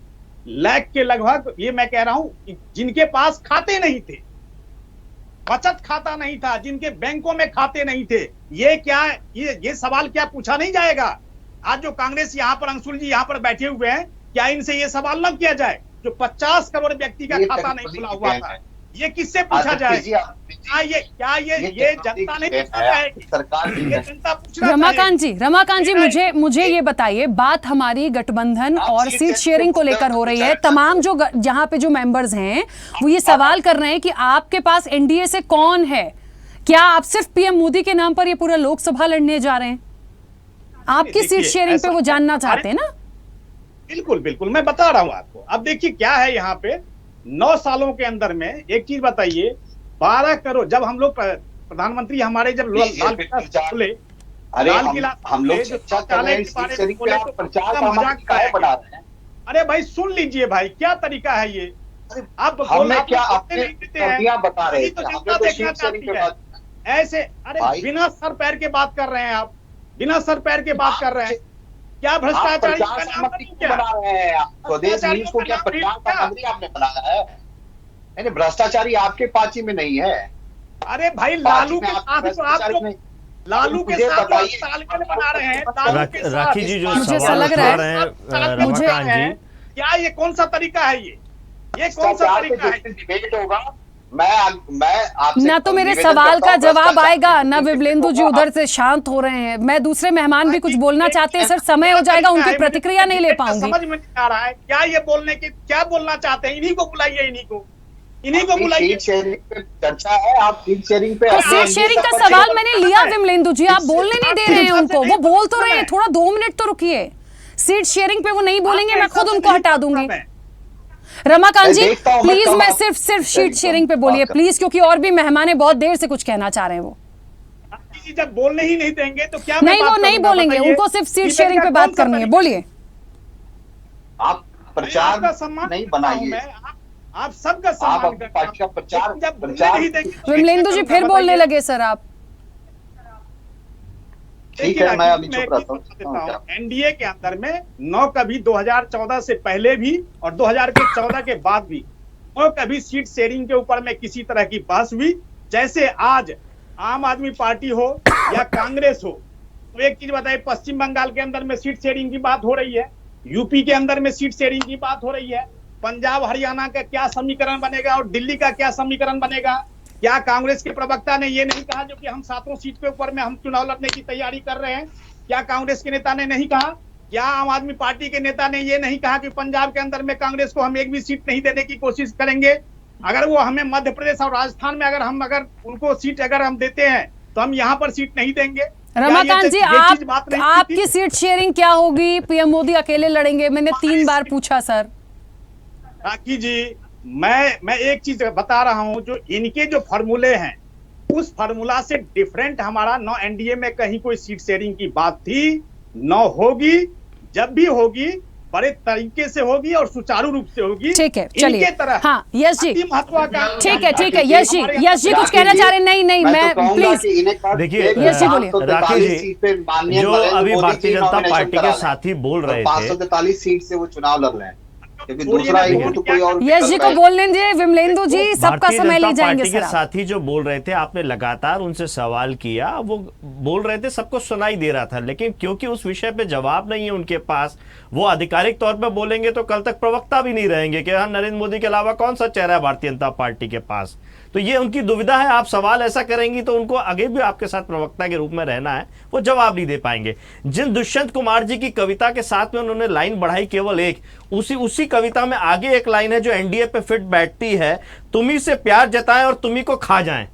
लाख के लगभग, ये मैं कह रहा हूं, जिनके पास खाते नहीं थे, बचत खाता नहीं था, जिनके बैंकों में खाते नहीं थे। ये सवाल क्या पूछा नहीं जाएगा? आज जो कांग्रेस यहाँ पर, अंशुल जी यहाँ पर बैठे हुए हैं, क्या इनसे ये सवाल न किया जाए? जो 50 करोड़ व्यक्ति का खाता नहीं खुला हुआ था, ये किससे पूछा जाए? ये जनता नहीं पूछना चाहेगी? जनता पूछना। रमाकांत जी मुझे ये बताइए, बात हमारी गठबंधन और सीट शेयरिंग को लेकर हो रही है। तमाम जो जहां पे जो मेंबर्स हैं वो ये सवाल कर रहे हैं कि आपके पास एनडीए से कौन है? क्या आप सिर्फ पीएम मोदी के नाम पर ये पूरा लोकसभा लड़ने जा रहे हैं? आपकी सीट शेयरिंग पे वो जानना चाहते हैं ना? बिल्कुल मैं बता रहा हूं आपको। अब देखिए क्या है यहाँ पे, 9 सालों के अंदर में एक चीज बताइए, 12 करोड़, जब हम लोग प्रधानमंत्री हमारे जब लाल किला खुले, हम लोग चर्चा कर रहे हैं। अरे भाई सुन लीजिए भाई, क्या तरीका है ये? आप क्या अपने बता रहे तो जनता देखना चाहती है ऐसे? अरे बिना सर पैर के बात कर रहे हैं आप, बिना सर पैर के बात कर रहे हैं। क्या भ्रष्टाचारी का नाम बना रहे हैं? स्वदेश न्यूज को क्या प्रचार सामग्री आपने बनाया है? नहीं, भ्रष्टाचारी आपके पार्टी में नहीं है। अरे भाई लालू के साथ तो आप लालू के साथ तालमेल बना रहे हैं। राखी जी जो सवाल लग रहा है मुझे, क्या ये कौन सा तरीका है? ये कौन सा तरीका है? डिबेट होगा, मैं आपसे ना तो मेरे सवाल का जवाब आएगा, ना विमलेंदु जी उधर से शांत हो रहे हैं। मैं दूसरे मेहमान भी कुछ बोलना चाहते हैं सर, समय हो जाएगा, उनकी प्रतिक्रिया नहीं ले पाऊंगी। समझ में नहीं आ रहा है क्या ये बोलने की, क्या बोलना चाहते हैं? इन्हीं को बुलाइए, इन्हीं को बुलाइए। चर्चा है, आप सीट शेयरिंग पे, तो सीट शेयरिंग का सवाल मैंने लिया विमलेंदु जी, आप बोलने नहीं दे रहे हैं उनको। वो बोल तो रहे हैं, थोड़ा 2 मिनट तो रुकिए। सीट शेयरिंग पे वो नहीं बोलेंगे, मैं खुद उनको हटा दूंगी। रमाकांत जी प्लीज, मैं सिर्फ सीट शेयरिंग पे बोलिए प्लीज, क्योंकि और भी मेहमान है, बहुत देर से कुछ कहना चाह रहे हैं। वो जब बोलने ही नहीं देंगे तो क्या? नहीं, वो नहीं बोलेंगे, उनको सिर्फ सीट शेयरिंग पे बात करनी है। बोलिए। आप प्रचार नहीं बनाइए, आप सबका सम्मान करते हैं। प्रचार विमलेंदु जी फिर बोलने लगे सर आप। ठीक है, मैं अभी चुप रहता हूं। एनडीए के अंदर में 9 कभी 2014 से पहले भी और 2014 के बाद भी 9 कभी सीट शेयरिंग के ऊपर में किसी तरह की बहस हुई। जैसे आज आम आदमी पार्टी हो या कांग्रेस हो, तो एक चीज बताइए, पश्चिम बंगाल के अंदर में सीट शेयरिंग की बात हो रही है, यूपी के अंदर में सीट शेयरिंग की बात हो रही है, पंजाब हरियाणा का क्या समीकरण बनेगा और दिल्ली का क्या समीकरण बनेगा? क्या कांग्रेस के प्रवक्ता ने ये नहीं कहा जो कि हम 7 सीट के ऊपर में हम चुनाव लड़ने की तैयारी कर रहे हैं? क्या कांग्रेस के नेता ने नहीं कहा? क्या आम आदमी पार्टी के नेता ने ये नहीं कहा कि पंजाब के अंदर में कांग्रेस को हम एक भी सीट नहीं देने की कोशिश करेंगे? अगर वो हमें मध्य प्रदेश और राजस्थान में अगर उनको सीट अगर हम देते हैं तो हम यहाँ पर सीट नहीं देंगे। रमाकांत जी, आपकी सीट शेयरिंग क्या होगी? पीएम मोदी अकेले लड़ेंगे? मैंने 3 बार पूछा सर। राखी जी, मैं एक चीज बता रहा हूं, जो इनके जो फॉर्मूले हैं उस फॉर्मूला से डिफरेंट हमारा न एनडीए में कहीं कोई सीट शेयरिंग की बात थी, न होगी। जब भी होगी बड़े तरीके से होगी और सुचारू रूप से होगी। ठीक है, चलिए। हाँ यश जी, महत्वाकांक्षी। ठीक है यश जी कुछ कहना चाह रहे? नहीं मैं प्लीज देखिए यश जी बोलिए। राखी जी, जो अभी भारतीय जनता पार्टी के साथी बोल रहे थे, 543 सीट से वो चुनाव लड़ रहे हैं, क्योंकि दूसरा तो कोई और। यश जी को बोलने दीजिए, विमलेंदु जी सबका समय ले जाएंगे। सर, साथी जो बोल रहे थे, आपने लगातार उनसे सवाल किया, वो बोल रहे थे, सबको सुनाई दे रहा था, लेकिन क्योंकि उस विषय पे जवाब नहीं है उनके पास, वो आधिकारिक तौर पे बोलेंगे तो कल तक प्रवक्ता भी नहीं रहेंगे कि हाँ, नरेंद्र मोदी के अलावा कौन सा चेहरा है भारतीय जनता पार्टी के पास। तो ये उनकी दुविधा है। आप सवाल ऐसा करेंगी तो उनको आगे भी आपके साथ प्रवक्ता के रूप में रहना है, वो जवाब नहीं दे पाएंगे। जिन दुष्यंत कुमार जी की कविता के साथ में उन्होंने लाइन बढ़ाई केवल एक, उसी कविता में आगे एक लाइन है जो एनडीए पे फिट बैठती है, तुम्ही से प्यार जताएं और तुम्ही को खा जाएं।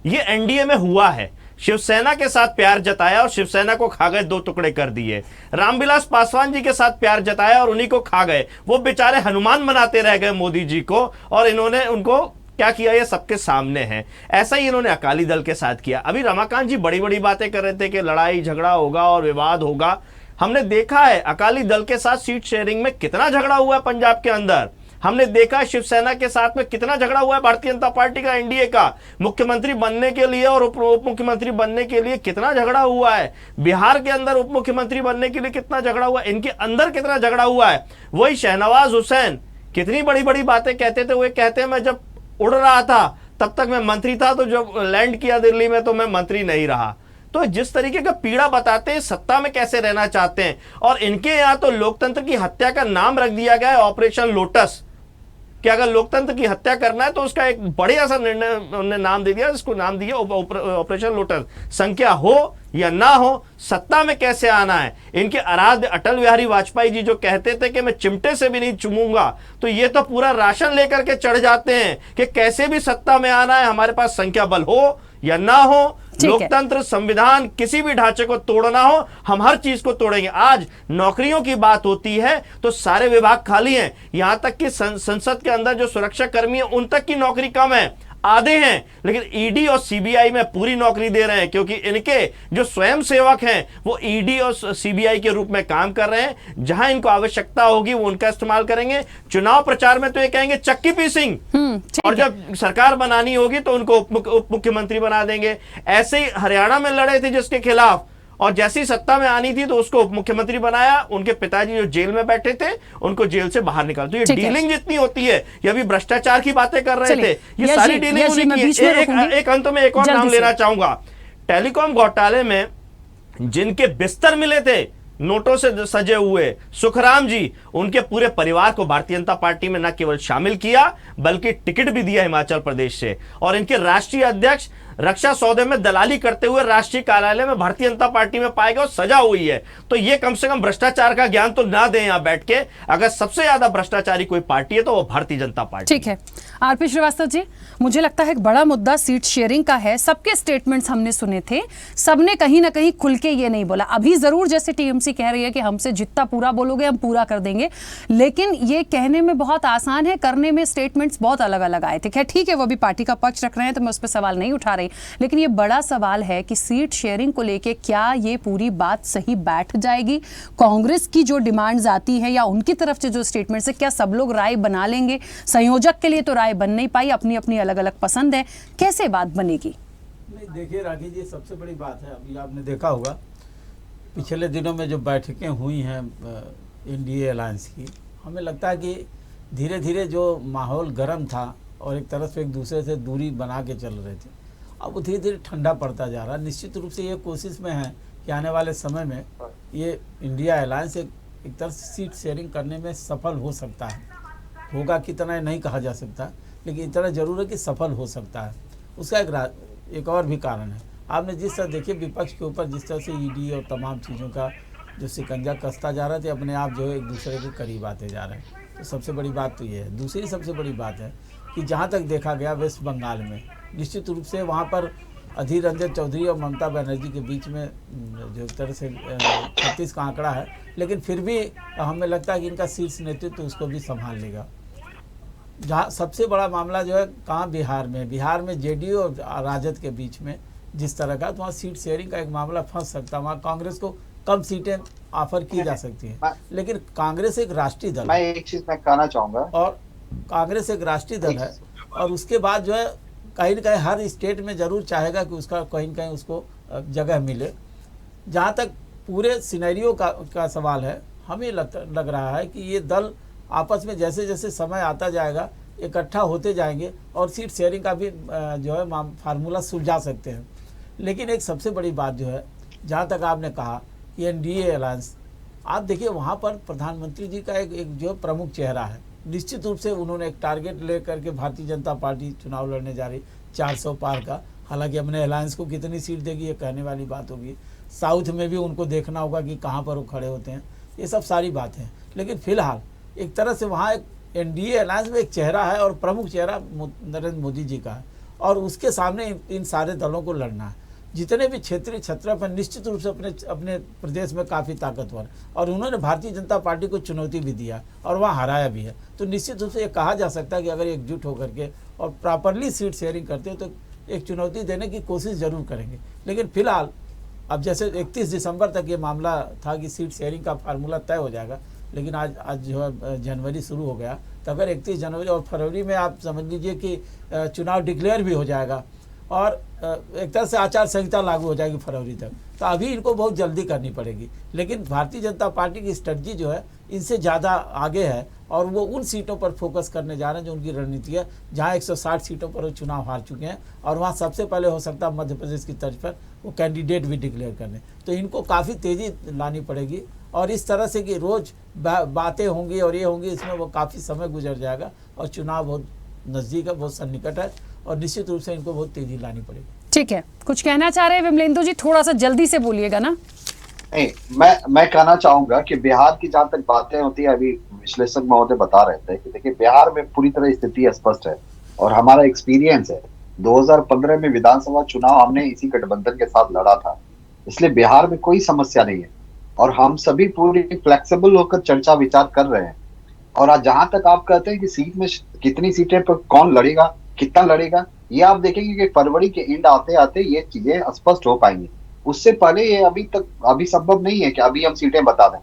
ये एनडीए में हुआ है। शिवसेना के साथ प्यार जताया और शिवसेना को खा गए, 2 टुकड़े कर दिए। रामविलास पासवान जी के साथ प्यार जताया और उन्हीं को खा गए। वो बेचारे हनुमान बनाते रह गए मोदी जी को, और इन्होंने उनको क्या किया ये सबके सामने है। ऐसा ही इन्होंने अकाली दल के साथ किया। अभी रमाकांत जी बड़ी बड़ी बातें कर रहे थे कि लड़ाई झगड़ा होगा और विवाद होगा। हमने देखा है अकाली दल के साथ सीट शेयरिंग में कितना झगड़ा हुआ है पंजाब के अंदर। हमने देखा शिवसेना के साथ में कितना झगड़ा हुआ है भारतीय जनता पार्टी का, एनडीए का, मुख्यमंत्री बनने के लिए और उप मुख्यमंत्री बनने के लिए कितना झगड़ा हुआ है। बिहार के अंदर उप मुख्यमंत्री बनने के लिए कितना झगड़ा हुआ है, इनके अंदर कितना झगड़ा हुआ है। वही शहनवाज हुसैन कितनी बड़ी बड़ी बातें कहते थे। वो कहते हैं मैं जब उड़ रहा था तब तक मैं मंत्री था, तो जब लैंड किया दिल्ली में तो मैं मंत्री नहीं रहा। तो जिस तरीके का पीड़ा बताते हैं, सत्ता में कैसे रहना चाहते हैं। और इनके यहाँ तो लोकतंत्र की हत्या का नाम रख दिया गया है ऑपरेशन लोटस, कि अगर लोकतंत्र की हत्या करना है तो उसका एक बढ़िया सा निर्णय उन्होंने नाम दे दिया, इसको नाम दिया ऑपरेशन लोटस। संख्या हो या ना हो, सत्ता में कैसे आना है। इनके आराध्य अटल बिहारी वाजपेयी जी जो कहते थे कि मैं चिमटे से भी नहीं चूमूंगा, तो ये तो पूरा राशन लेकर के चढ़ जाते हैं कि कैसे भी सत्ता में आना है, हमारे पास संख्या बल हो या ना हो, लोकतंत्र संविधान किसी भी ढांचे को तोड़ना हो, हम हर चीज को तोड़ेंगे। आज नौकरियों की बात होती है तो सारे विभाग खाली हैं, यहां तक कि संसद के अंदर जो सुरक्षा कर्मी हैं उन तक की नौकरी कम है, आधे हैं। लेकिन ईडी और सीबीआई में पूरी नौकरी दे रहे हैं, क्योंकि इनके जो स्वयं सेवक हैं वो ईडी और सीबीआई के रूप में काम कर रहे हैं। जहां इनको आवश्यकता होगी वो उनका इस्तेमाल करेंगे। चुनाव प्रचार में तो ये कहेंगे चक्की पीसिंग, और जब सरकार बनानी होगी तो उनको उप मुख्यमंत्री बना देंगे। ऐसे ही हरियाणा में लड़े थे जिसके खिलाफ, और जैसी सत्ता में आनी थी तो उसको उप मुख्यमंत्री बनाया। उनके पिताजी जो जेल में बैठे थे उनको जेल से बाहर निकाल। तो ये डीलिंग जितनी होती है, ये अभी भ्रष्टाचार की बातें कर रहे थे, ये सारी डीलिंग उन्हीं की है। एक अंत में एक और नाम लेना चाहूंगा। टेलीकॉम घोटाले में जिनके बिस्तर मिले थे नोटों से सजे हुए सुखराम जी, उनके पूरे परिवार को भारतीय जनता पार्टी में न केवल शामिल किया बल्कि टिकट भी दिया हिमाचल प्रदेश से। और इनके राष्ट्रीय अध्यक्ष रक्षा सौदे में दलाली करते हुए राष्ट्रीय कार्यालय में भारतीय जनता पार्टी में पाए गए और सजा हुई है। तो ये कम से कम भ्रष्टाचार का ज्ञान तो ना दें यहां बैठ के। अगर सबसे ज्यादा भ्रष्टाचारी कोई पार्टी है तो वो भारतीय जनता पार्टी। ठीक है आरपी श्रीवास्तव जी, मुझे लगता है एक बड़ा मुद्दा सीट शेयरिंग का है। सबके स्टेटमेंट्स हमने सुने थे, सबने कहीं ना कहीं खुल के ये नहीं बोला। अभी जरूर जैसे टीएमसी कह रही है कि हमसे जितना पूरा बोलोगे हम पूरा कर देंगे, लेकिन ये कहने में बहुत आसान है, करने में स्टेटमेंट्स बहुत अलग अलग आए थे। खैर ठीक है, वो भी पार्टी का पक्ष रख रहे हैं तो मैं उस पर सवाल नहीं उठा रही, लेकिन ये बड़ा सवाल है कि सीट शेयरिंग को लेके क्या ये पूरी बात सही बैठ जाएगी। कांग्रेस की जो डिमांड्स आती हैं या उनकी तरफ से जो स्टेटमेंट्स है, क्या सब लोग राय बना लेंगे? संयोजक के लिए तो राय बन नहीं पाई, अपनी अपनी अलग अलग पसंद है, कैसे बात बनेगी? नहीं देखिए राखी जी, सबसे बड़ी बात है, अभी आपने देखा होगा पिछले दिनों में जो बैठकें हुई हैं एनडीए अलायंस की, हमें लगता है कि धीरे धीरे जो माहौल गर्म था और एक तरफ से एक दूसरे से दूरी बना के चल रहे थे, अब वो धीरे धीरे ठंडा पड़ता जा रहा है। निश्चित रूप से ये कोशिश में है कि आने वाले समय में ये इंडिया अलायंस एक तरह से सीट शेयरिंग करने में सफल हो सकता है। होगा कितना नहीं कहा जा सकता, लेकिन इतना जरूर है कि सफल हो सकता है। उसका एक और भी कारण है, आपने जिस तरह देखिए विपक्ष के ऊपर जिस तरह से ईडी और तमाम चीज़ों का जो शिकंजा कसता जा रहा है, अपने आप जो है एक दूसरे के करीब आते जा रहे हैं। तो सबसे बड़ी बात तो ये है। दूसरी सबसे बड़ी बात है कि जहाँ तक देखा गया वेस्ट बंगाल में निश्चित रूप से वहाँ पर अधीर रंजन चौधरी और ममता बनर्जी के बीच में जो एक तरह से 36 का आंकड़ा है, लेकिन फिर भी हमें लगता है कि इनका शीर्ष नेतृत्व तो उसको भी संभाल लेगा। जहाँ सबसे बड़ा मामला जो है कहाँ, बिहार में जेडीयू और राजद के बीच में जिस तरह का, तो वहाँ सीट शेयरिंग का एक मामला फंस सकता है। वहाँ कांग्रेस को कम सीटें ऑफर की जा सकती हैं, लेकिन कांग्रेस एक राष्ट्रीय दल, मैं एक चीज मैं कहना चाहूँगा, और कांग्रेस एक राष्ट्रीय दल है, और उसके बाद जो है कहीं न कहीं हर स्टेट में जरूर चाहेगा कि उसका कहीं न कहीं उसको जगह मिले। जहाँ तक पूरे सिनेरियो का सवाल है, हमें लग रहा है कि ये दल आपस में जैसे जैसे समय आता जाएगा इकट्ठा होते जाएंगे और सीट शेयरिंग का भी जो है फार्मूला सुलझा सकते हैं। लेकिन एक सबसे बड़ी बात जो है, जहाँ तक आपने कहा कि एनडीए अलायंस, आप देखिए वहाँ पर प्रधानमंत्री जी का एक जो प्रमुख चेहरा है, निश्चित रूप से उन्होंने एक टारगेट लेकर के भारतीय जनता पार्टी चुनाव लड़ने जा रही 400 पार का। हालांकि अपने अलायंस को कितनी सीट देगी ये कहने वाली बात होगी। साउथ में भी उनको देखना होगा कि कहाँ पर वो खड़े होते हैं, ये सब सारी बातें हैं। लेकिन फिलहाल एक तरह से वहाँ एक एनडीए अलायंस में एक चेहरा है और प्रमुख चेहरा नरेंद्र मोदी जी का है, और उसके सामने इन सारे दलों को लड़ना है। जितने भी क्षेत्रीय छत्र पर निश्चित रूप से अपने प्रदेश में काफ़ी ताकतवर, और उन्होंने भारतीय जनता पार्टी को चुनौती भी दिया और वहाँ हराया भी है। तो निश्चित रूप से ये कहा जा सकता है कि अगर एकजुट होकर के और प्रॉपरली सीट शेयरिंग करते हो तो एक चुनौती देने की कोशिश जरूर करेंगे। लेकिन फिलहाल अब जैसे 31 दिसंबर तक ये मामला था कि सीट शेयरिंग का फार्मूला तय हो जाएगा, लेकिन आज जो है जनवरी शुरू हो गया, तो अगर 31 जनवरी और फरवरी में आप समझ लीजिए कि चुनाव डिक्लेयर भी हो जाएगा और एक तरह से आचार संहिता लागू हो जाएगी फरवरी तक, तो अभी इनको बहुत जल्दी करनी पड़ेगी। लेकिन भारतीय जनता पार्टी की स्ट्रेटजी जो है इनसे ज़्यादा आगे है और वो उन सीटों पर फोकस करने जा रहे हैं जो उनकी रणनीति है, जहाँ 160 सीटों पर वो चुनाव हार चुके हैं और वहाँ सबसे पहले हो सकता है मध्य प्रदेश की तर्ज पर वो कैंडिडेट भी डिक्लेयर करने। तो इनको काफ़ी तेज़ी लानी पड़ेगी और इस तरह से कि रोज़ बातें होंगी और ये होंगी, इसमें वो काफ़ी समय गुजर जाएगा और चुनाव बहुत नज़दीक है, बहुत सन्निकट है और निश्चित रूप से इनको बहुत तेज़ी लानी पड़ेगी। ठीक है, कुछ कहना चाह रहे हैं विमलेंदु जी, थोड़ा सा जल्दी से बोलिएगा ना। नहीं, मैं कहना चाहूंगा कि बिहार की जहां तक बातें होती है, अभी विश्लेषक महोदय बता रहे थे कि देखिए बिहार में पूरी तरह स्थिति स्पष्ट है और हमारा एक्सपीरियंस है। 2015 में विधानसभा चुनाव हमने इसी गठबंधन के साथ लड़ा था, इसलिए बिहार में कोई समस्या नहीं है और हम सभी पूरी फ्लेक्सिबल होकर चर्चा विचार कर रहे हैं। और आज जहां तक आप कहते हैं कि सीट में कितनी सीटें पर कौन लड़ेगा, कितना लड़ेगा, ये आप देखेंगे कि फरवरी के एंड आते आते ये चीजें स्पष्ट हो पाएंगी। उससे पहले ये अभी संभव नहीं है कि अभी हम सीटें बता दें।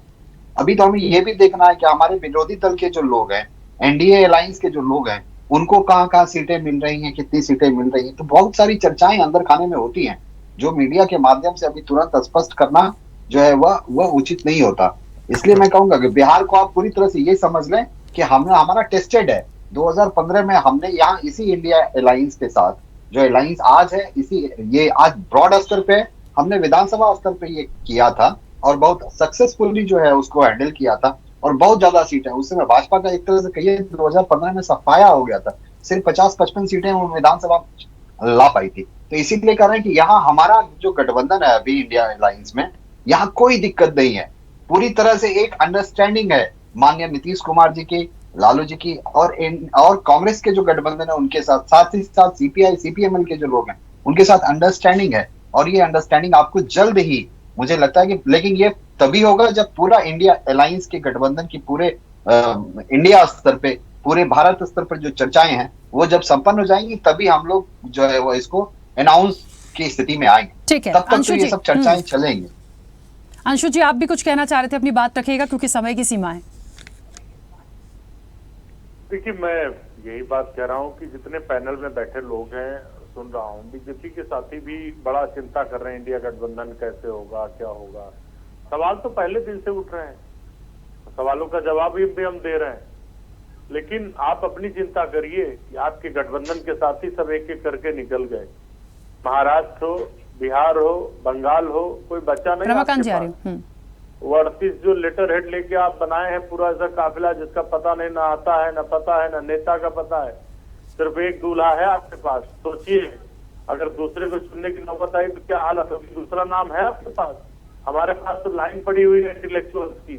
अभी तो हमें ये भी देखना है कि हमारे विरोधी दल के जो लोग हैं, एनडीए अलायंस के जो लोग हैं, उनको कहाँ सीटें मिल रही हैं, कितनी सीटें मिल रही हैं। तो बहुत सारी चर्चाएं अंदर खाने में होती हैं जो मीडिया के माध्यम से अभी तुरंत स्पष्ट करना जो है वह उचित नहीं होता। इसलिए मैं कहूंगा कि बिहार को आप पूरी तरह से ये समझ लें कि हमारा टेस्टेड है। 2015 में हमने यहाँ इसी इंडिया अलायंस के साथ जो अलायंस आज है, ये आज ब्रॉड स्तर पे हमने विधानसभा स्तर पे ये किया था और बहुत सक्सेसफुली जो है उसको हैंडल किया था और बहुत ज्यादा सीटें उस समय भाजपा का एक तरह से कहिए 2015 में सफाया हो गया था, सिर्फ 50-55 सीटें वो विधानसभा ला पाई थी। तो इसीलिए कह रहे हैं कि यहाँ हमारा जो गठबंधन है अभी इंडिया अलायंस में, यहाँ कोई दिक्कत नहीं है। पूरी तरह से एक अंडरस्टैंडिंग है माननीय नीतीश कुमार जी की, लालू जी की और कांग्रेस के जो गठबंधन है उनके साथ ही साथ सीपीआई सीपीएमएल के जो लोग हैं उनके साथ अंडरस्टैंडिंग है। और ये अंडरस्टैंडिंग आपको जल्द ही मुझे लगता है कि, लेकिन ये तभी होगा जब पूरा इंडिया अलायंस के गठबंधन की पूरे इंडिया स्तर पे, पूरे भारत स्तर पर जो चर्चाएं हैं वो जब संपन्न हो जाएंगी, तभी हम लोग जो है वो इसको अनाउंस की स्थिति में आएंगे। ठीक है, तब तक तो ये सब चर्चाएं चलेंगी। अंशु जी, आप भी कुछ कहना चाह रहे थे, अपनी बात रखिएगा क्योंकि समय की सीमा है। देखिए, मैं यही बात कह रहा हूँ कि जितने पैनल में बैठे लोग हैं, सुन रहा हूँ, बीजेपी के साथी भी बड़ा चिंता कर रहे हैं इंडिया गठबंधन कैसे होगा, क्या होगा। सवाल तो पहले दिन से उठ रहे हैं, सवालों का जवाब भी हम दे रहे हैं, लेकिन आप अपनी चिंता करिए कि आपके गठबंधन के साथी सब एक एक करके निकल गए। महाराष्ट्र हो, बिहार हो, बंगाल हो, कोई बच्चा नहीं आपके पास। वो 38 जो लेटर हेड लेके आप बनाए हैं, पूरा ऐसा काफिला जिसका पता नहीं, ना आता है, ना पता है, ना नेता का पता है, सिर्फ एक दूल्हा है आपके पास। सोचिए अगर दूसरे को चुनने की नौबत आई तो क्या हालत होगी। दूसरा नाम है आपके पास? हमारे पास तो लाइन पड़ी हुई है इंटेलेक्चुअल्स की,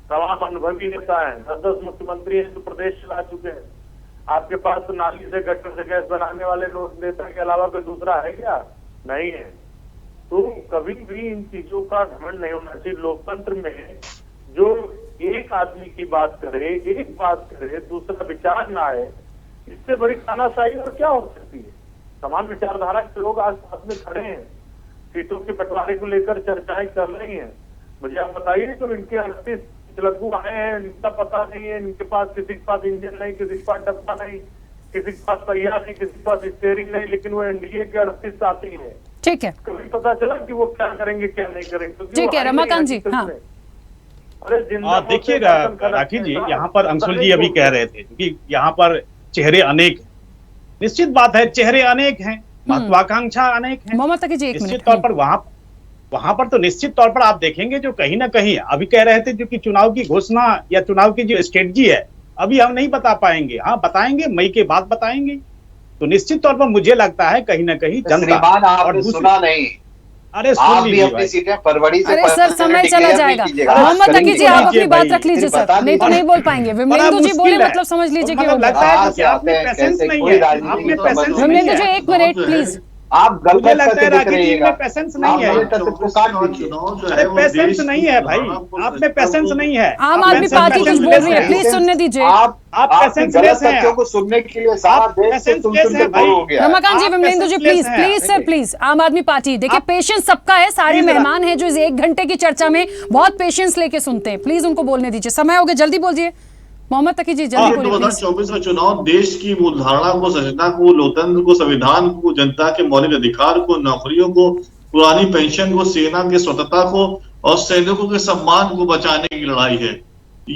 तमाम अनुभवी नेता है, 10-10 मुख्यमंत्री हैं जो प्रदेश चला चुके हैं। आपके पास तो नाली से गटर से गैस बनाने वाले लोग नेता के अलावा कोई दूसरा है क्या? नहीं है। तो कभी भी इन चीजों का घमंड नहीं होना चाहिए। लोकतंत्र में जो एक आदमी की बात करे, एक बात करे, दूसरा विचार ना आए, इससे बड़ी तानाशाही और क्या हो सकती है। समान विचारधारा के लोग आज साथ में खड़े हैं, सीटों के बंटवारे को लेकर चर्चाएं कर रही हैं। मुझे आप बताइए, तो इनके 38 लग्गू आए हैं, इनका पता नहीं है, इनके पास किसी के पास इंजन नहीं, किसी के पास डब्बा नहीं, किसी के पास पहिया नहीं, किसी के पास स्टीयरिंग नहीं, लेकिन वो एनडीए के 38 साथी है। ठीक है, कभी पता चला कि वो क्या करेंगे क्या नहीं करेंगे। ठीक है रमाकांत जी। हाँ, देखिए राखी जी, यहाँ पर अंशुल जी अभी कह रहे थे कि यहाँ पर चेहरे अनेक, निश्चित बात है चेहरे अनेक हैं, महत्वाकांक्षा अनेक है। ममता जी निश्चित तौर पर वहां पर तो निश्चित तौर पर आप देखेंगे जो कहीं ना कहीं अभी कह रहे थे जो कि चुनाव की घोषणा या चुनाव की जो स्ट्रेटजी है अभी हम नहीं बता पाएंगे। हाँ बताएंगे, मई के बाद बताएंगे। तो निश्चित तौर पर मुझे लगता है कहीं ना कहीं श्रीमान आपने सुना नहीं, अरे आप भी अपनी सीटें फरवरी से अरे सर समय चला जाएगा। मोहम्मद तकी जी आप अपनी बात रख लीजिए सर, नहीं तो नहीं बोल पाएंगे। विमलेंदु जी बोले मतलब समझ लीजिए कि लगता है कि आपने पेशेंस नहीं है, आपने पेशेंस नहीं विमलेंदु है। जी एक मिनट प्लीज। आप मुझे गलत लगता है करके दिख राखी जी रहिएगा। में पेशेंस नहीं है। अरे पेशेंस नहीं है भाई, आप में पेशेंस नहीं है। आम आदमी पार्टी कुछ बोल रही है, प्लीज सुनने दीजिए। आप पेशेंस गलत लेस हैं। तथ्यों को सुनने के लिए सारा देश से सुन सुन के बोर हो गया है। रमाकांत जी, आप विमलेंदु जी पेशेंस प्लीज हैं। Please sir please. आम आदमी पार्टी देखिए पेशेंस सबका है, सारे प्लीज मेहमान हैं जो इस 1 घंटे की चर्चा में बहुत पेशेंस लेके सुनते हैं। प्लीज उनको बोलने दीजिए, समय हो गया, जल्दी बोलिए। मोहम्मद तकी जी जल्दी बोलिए प्लीज। 2024 का चुनाव देश की मूलधारणा को, संरचना को, लोकतंत्र को, संविधान को, जनता के मौलिक अधिकार को, नौकरियों को, पुरानी पेंशन को, सेना की स्वतंत्रता को और सैनिकों के सम्मान को बचाने की लड़ाई है।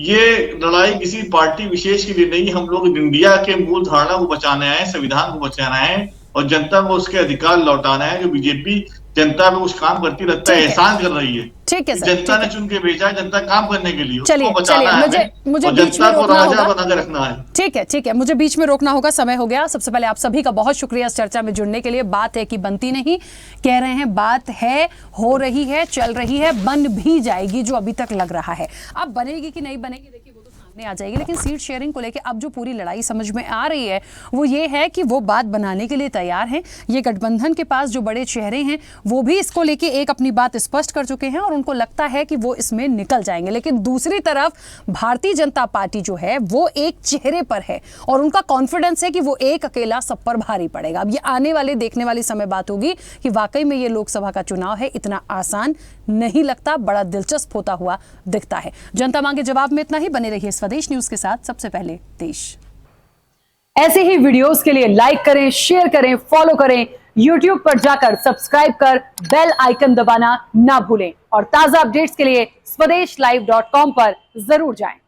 ये लड़ाई किसी पार्टी विशेष के लिए नहीं, हम लोग इंडिया के मूल धारणा को बचाने आए, संविधान को बचाना है और जनता को उसके अधिकार लौटाना है। जो बीजेपी जनता पे कुछ काम करती रहता है, एहसान कर रही है। ठीक है सर, जनता ने चुन के भेजा है, जनता काम करने के लिए, चलिए उसको बचाना है मुझे और बीच में जनता को रोकना राजा होगा। बना के रखना है। ठीक है, मुझे बीच में रोकना होगा, समय हो गया। सबसे पहले आप सभी का बहुत शुक्रिया इस चर्चा में जुड़ने के लिए। बात है कि बनती नहीं, कह रहे हैं बात है, हो रही है, चल रही है, बन भी जाएगी जो अभी तक लग रहा है। अब बनेगी कि नहीं बनेगी देखिए वो तो सामने आ जाएगी, लेकिन सीट शेयरिंग को लेकर अब जो पूरी लड़ाई समझ में आ रही है वो ये है कि वो बात बनाने के लिए तैयार हैं। ये गठबंधन के पास जो बड़े चेहरे हैं वो भी इसको लेके एक अपनी बात स्पष्ट कर चुके हैं और उनको लगता है कि वो इसमें निकल जाएंगे। लेकिन दूसरी तरफ भारतीय जनता पार्टी जो है वो एक चेहरे पर है और उनका कॉन्फिडेंस है कि वो एक अकेला सब पर भारी पड़ेगा। अब ये आने वाले देखने वाली समय बात होगी कि वाकई में ये लोकसभा का चुनाव है, इतना आसान नहीं लगता, बड़ा दिलचस्प होता हुआ दिखता है। जनता मांगे जवाब में इतना ही। बने रहिए स्वदेश न्यूज के साथ, सबसे पहले देश। ऐसे ही वीडियोस के लिए लाइक करें, शेयर करें, फॉलो करें, YouTube पर जाकर सब्सक्राइब कर बेल आइकन दबाना ना भूलें और ताजा अपडेट्स के लिए स्वदेशलाइव.com पर जरूर जाएं।